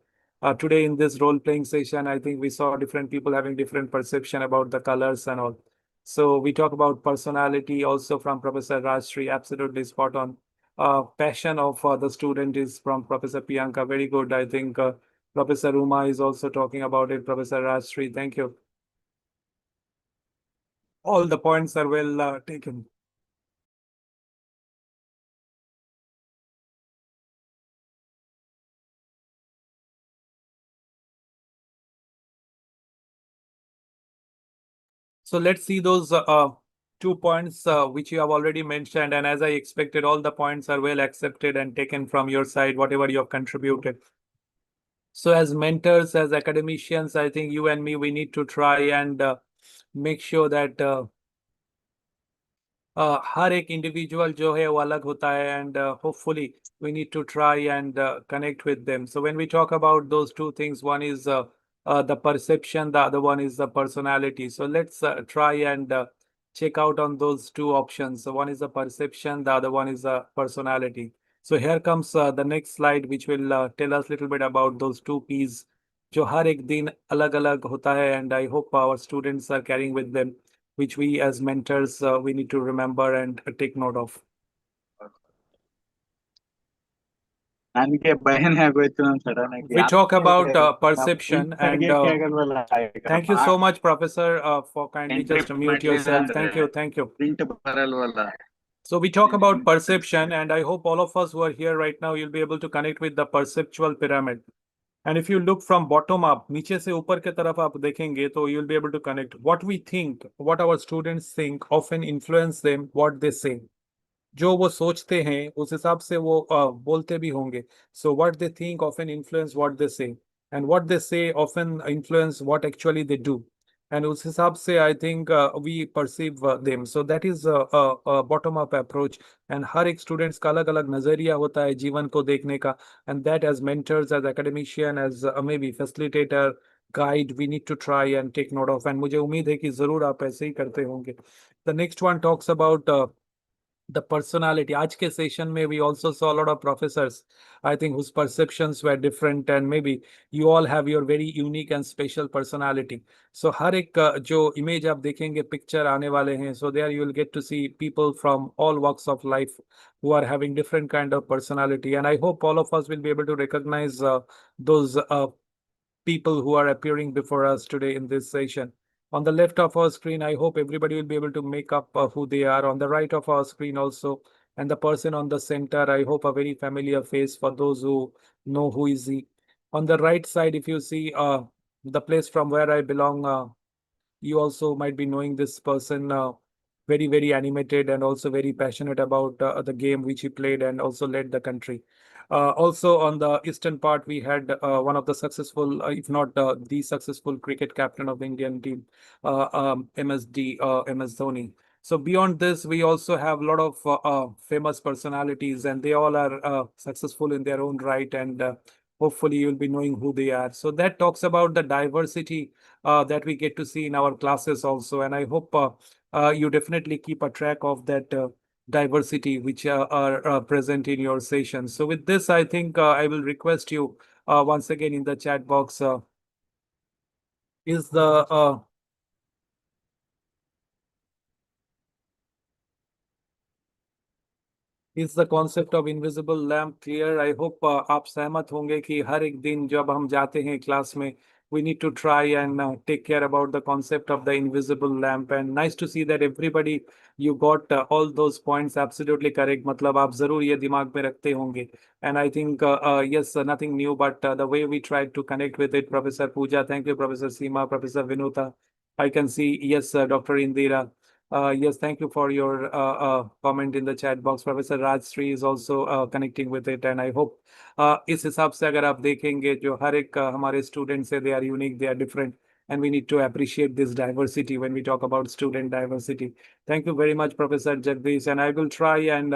Today in this role-playing session, I think we saw different people having different perception about the colors and all. So we talk about personality also from Professor Rajshri, absolutely spot on. Passion of the student is from Professor Priyanka, very good. I think Professor Uma is also talking about it. Professor Rajshri, thank you. All the points are well taken. So let's see those 2 points which you have already mentioned, and as I expected, all the points are well accepted and taken from your side, whatever you have contributed. So as mentors, as academicians, I think you and me, we need to try and make sure that हर एक individual जो है वो अलग होता है and hopefully we need to try and connect with them. So when we talk about those two things, one is the perception, the other one is the personality. So let's try and check out on those two options. So one is the perception, the other one is the personality. So here comes the next slide which will tell us a little bit about those two P's जो हर एक दिन अलग अलग होता है, and I hope our students are carrying with them, which we as mentors we need to remember and take note of. We talk about perception and thank you so much, Professor, for kindly just mute yourself. Thank you, thank you. So we talk about perception, and I hope all of us who are here right now, you'll be able to connect with the perceptual pyramid. And if you look from bottom up, नीचे से ऊपर के तरफ आप देखेंगे, तो you'll be able to connect. What we think, what our students think, often influence them what they say. जो वो सोचते हैं उस हिसाब से वो बोलते भी होंगे. So what they think often influence what they say, and what they say often influence what actually they do. And उस हिसाब से I think we perceive them. So that is a bottom up approach. And हर एक students का अलग अलग नजरिया होता है जीवन को देखने का. And that as mentors, as academician, as maybe facilitator, guide, we need to try and take note of. And मुझे उम्मीद है कि जरूर आप ऐसे ही करते होंगे. The next one talks about the personality. आज के session में we also saw a lot of professors, I think, whose perceptions were different, and maybe you all have your very unique and special personality. So हर एक जो image आप देखेंगे, picture आने वाले हैं, so there you will get to see people from all walks of life who are having different kind of personality, and I hope all of us will be able to recognize those people who are appearing before us today in this session. On the left of our screen, I hope everybody will be able to make up who they are. On the right of our screen also, and the person on the center, I hope a very familiar face for those who know who is he. On the right side, if you see the place from where I belong, you also might be knowing this person, very, very animated and also very passionate about the game which he played and also led the country. Also on the eastern part, we had one of the successful, if not the successful cricket captain of the Indian team, MSD, MS Dhoni. So beyond this, we also have a lot of famous personalities, and they all are successful in their own right, and hopefully you'll be knowing who they are. So that talks about the diversity that we get to see in our classes also, and I hope you definitely keep a track of that diversity which are present in your sessions. So with this, I think I will request you once again in the chat box, is the is the concept of invisible lamp clear? I hope आप सहमत होंगे कि हर एक दिन जब हम जाते हैं क्लास में, we need to try and take care about the concept of the invisible lamp. And nice to see that everybody, you got all those points absolutely correct. मतलब आप जरूर ये दिमाग में रखते होंगे. And I think yes, nothing new, but the way we tried to connect with it, Professor Pooja, thank you, Professor Seema, Professor Vinuta. I can see, yes, Dr. Indira. Yes, thank you for your comment in the chat box. Professor Rajश्री is also connecting with it, and I hope इस हिसाब से अगर आप देखेंगे जो हर एक हमारे students है, they are unique, they are different, and we need to appreciate this diversity when we talk about student diversity. Thank you very much, Professor Jagdish, and I will try and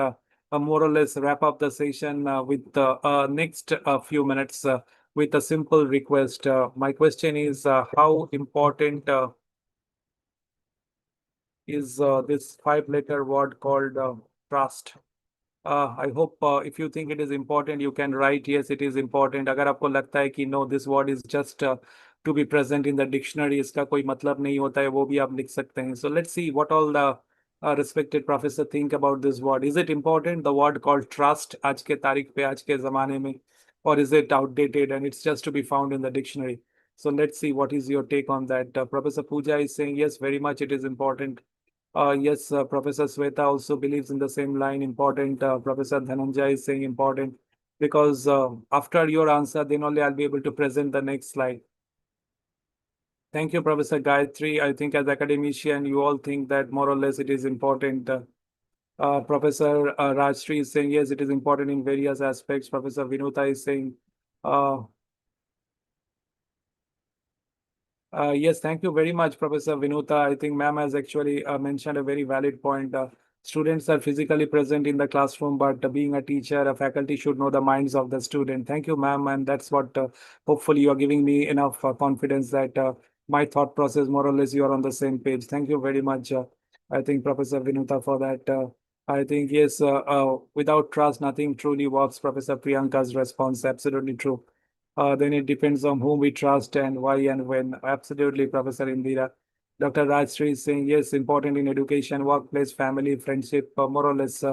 more or less wrap up the session with the next few minutes with a simple request. My question is, how important is this 5-letter word called trust? I hope if you think it is important, you can write yes, it is important. अगर आपको लगता है कि no, this word is just to be present in the dictionary, इसका कोई मतलब नहीं होता है, वो भी आप लिख सकते हैं. So let's see what all the respected professor think about this word. Is it important, the word called trust, आज के तारीख पे, आज के ज़माने में, or is it outdated and it's just to be found in the dictionary? So let's see what is your take on that. Professor Pooja is saying yes, very much it is important. Yes, Professor Sweta also believes in the same line, important. Professor Dhananjay is saying important, because after your answer, then only I'll be able to present the next slide. Thank you, Professor Gayatri. I think as academician, you all think that more or less it is important. Professor Rajshri is saying, yes, it is important in various aspects. Professor Vinuta is saying, uh, yes, thank you very much, Professor Vinuta. I think ma'am has actually mentioned a very valid point. Students are physically present in the classroom, but being a teacher, a faculty should know the minds of the student. Thank you, ma'am, and that's what hopefully you are giving me enough confidence that my thought process, more or less, you are on the same page. Thank you very much. I think Professor Vinuta for that. I think yes, without trust, nothing truly works. Professor Priyanka's response, absolutely true. Then it depends on whom we trust and why and when. Absolutely, Professor Indira. Dr. Rajshri is saying, yes, important in education, workplace, family, friendship, more or less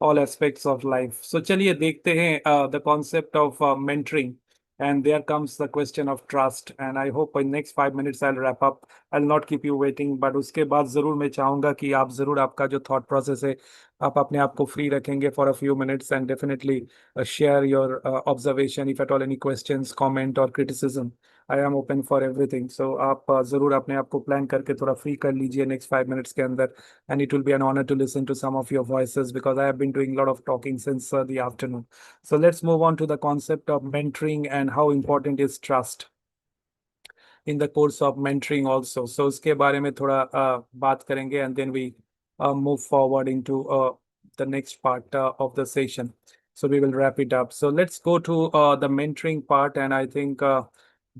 all aspects of life. So चलिए देखते हैं the concept of mentoring. And there comes the question of trust. And I hope in next 5 minutes I'll wrap up. I'll not keep you waiting. But उसके बाद जरूर मैं चाहूंगा कि आप जरूर आपका जो thought process है आप अपने आप को फ्री रखेंगे for a few minutes and definitely share your observation if at all any questions, comment or criticism. I am open for everything. So आप जरूर अपने आप को प्लान करके थोड़ा फ्री कर लीजिए next 5 minutes के अंदर and it will be an honor to listen to some of your voices because I have been doing a lot of talking since the afternoon. So let's move on to the concept of mentoring and how important is trust in the course of mentoring also. So उसके बारे में थोड़ा बात करेंगे and then we move forward into the next part of the session. So we will wrap it up. So let's go to the mentoring part and I think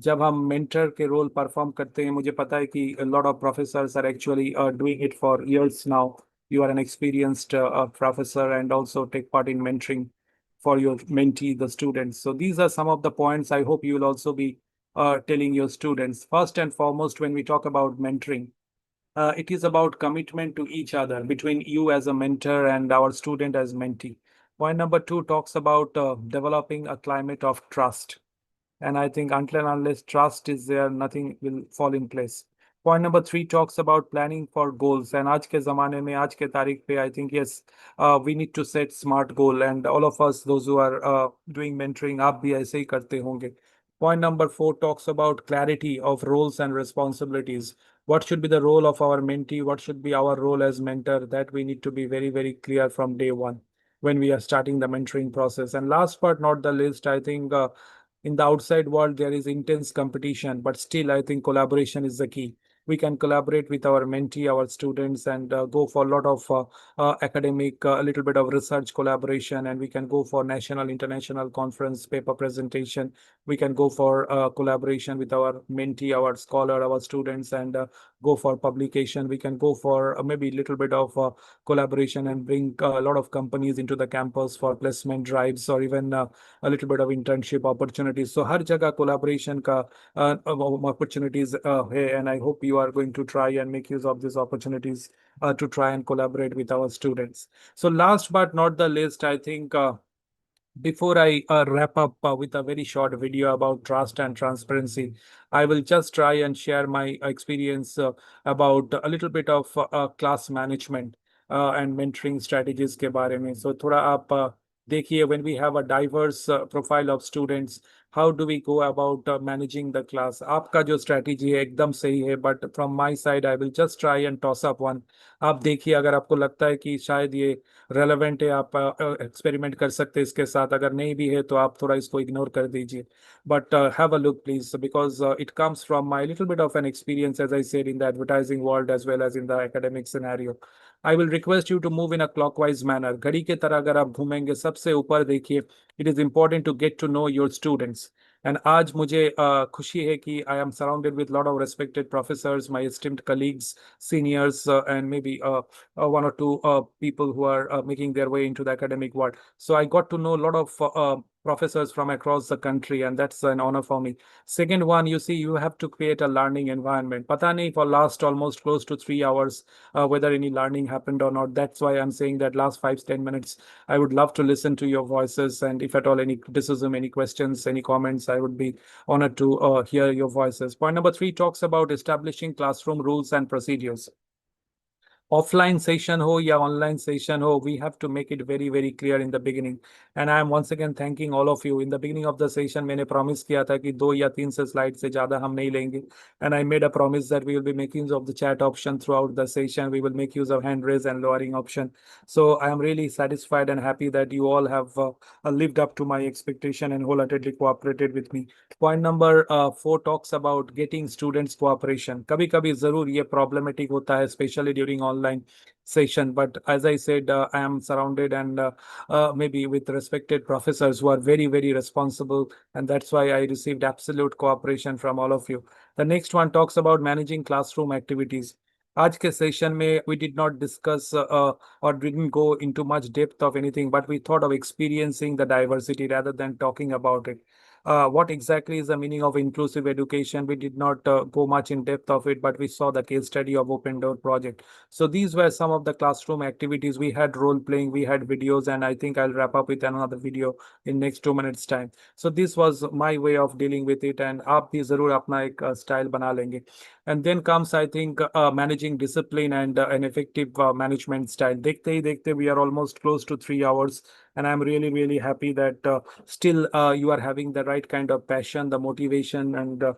जब हम mentor के role perform करते हैं मुझे पता है कि a lot of professors are actually doing it for years now. You are an experienced professor and also take part in mentoring for your mentee, the students. So these are some of the points I hope you will also be telling your students. First and foremost, when we talk about mentoring, it is about commitment to each other between you as a mentor and our student as mentee. Point number two talks about developing a climate of trust. And I think until and unless trust is there, nothing will fall in place. Point number three talks about planning for goals. And आज के ज़माने में आज के तारीख पे, I think yes, we need to set smart goal. And all of us, those who are doing mentoring, आप भी ऐसे ही करते होंगे. Point number four talks about clarity of roles and responsibilities. What should be the role of our mentee? What should be our role as mentor? That we need to be very, very clear from day one when we are starting the mentoring process. And last but not the least, I think in the outside world there is intense competition, but still I think collaboration is the key. We can collaborate with our mentee, our students, and go for a lot of academic, a little bit of research collaboration, and we can go for national, international conference paper presentation. We can go for collaboration with our mentee, our scholar, our students, and go for publication. We can go for maybe a little bit of collaboration and bring a lot of companies into the campus for placement drives or even a little bit of internship opportunities. So हर जगह collaboration का opportunities है, and I hope you are going to try and make use of these opportunities to try and collaborate with our students. So last but not the least, I think before I wrap up with a very short video about trust and transparency, I will just try and share my experience about a little bit of class management and mentoring strategies के बारे में. So थोड़ा आप देखिए, when we have a diverse profile of students, how do we go about managing the class? आपका जो strategy है एकदम सही है, but from my side I will just try and toss up one. आप देखिए, अगर आपको लगता है कि शायद ये रेलेवेंट है, आप एक्सपेरिमेंट कर सकते हैं इसके साथ. अगर नहीं भी है तो आप थोड़ा इसको इग्नोर कर दीजिए. But have a look please because it comes from my little bit of an experience as I said in the advertising world as well as in the academic scenario. I will request you to move in a clockwise manner. घड़ी की तरह अगर आप घूमेंगे सबसे ऊपर देखिए. It is important to get to know your students. And आज मुझे खुशी है कि I am surrounded with lot of respected professors, my esteemed colleagues, seniors, and maybe one or two people who are making their way into the academic world. So I got to know a lot of professors from across the country, and that's an honor for me. Second one, you see, you have to create a learning environment. Pata nahi for last almost close to 3 hours whether any learning happened or not. That's why I'm saying that last 5-10 minutes, I would love to listen to your voices, and if at all any criticism, any questions, any comments, I would be honored to hear your voices. Point number three talks about establishing classroom rules and procedures. offline session ho या online session ho, we have to make it very very clear in the beginning. And I am once again thanking all of you. In the beginning of the session मैंने promise किया था कि 2 या 3 से slide से ज़्यादा हम नहीं लेंगे. And I made a promise that we will be making use of the chat option throughout the session. We will make use of hand raise and lowering option. So I am really satisfied and happy that you all have lived up to my expectation and wholeheartedly cooperated with me. Point number 4 talks about getting students cooperation. कभी कभी जरूर ये problematic होता है, especially during online session. But as I said, I am surrounded and maybe with respected professors who are very, very responsible. And that's why I received absolute cooperation from all of you. The next one talks about managing classroom activities. आज के session में we did not discuss or didn't go into much depth of anything, but we thought of experiencing the diversity rather than talking about it. What exactly is the meaning of inclusive education? We did not go much in depth of it, but we saw the case study of Open Door project. So these were some of the classroom activities. We had role playing, we had videos, and I think I'll wrap up with another video in next 2 minutes time. So this was my way of dealing with it, and आप भी जरूर अपना एक style बना लेंगे. And then comes, I think, managing discipline and an effective management style. देखते ही देखते we are almost close to 3 hours, and I'm really, really happy that still you are having the right kind of passion, the motivation, and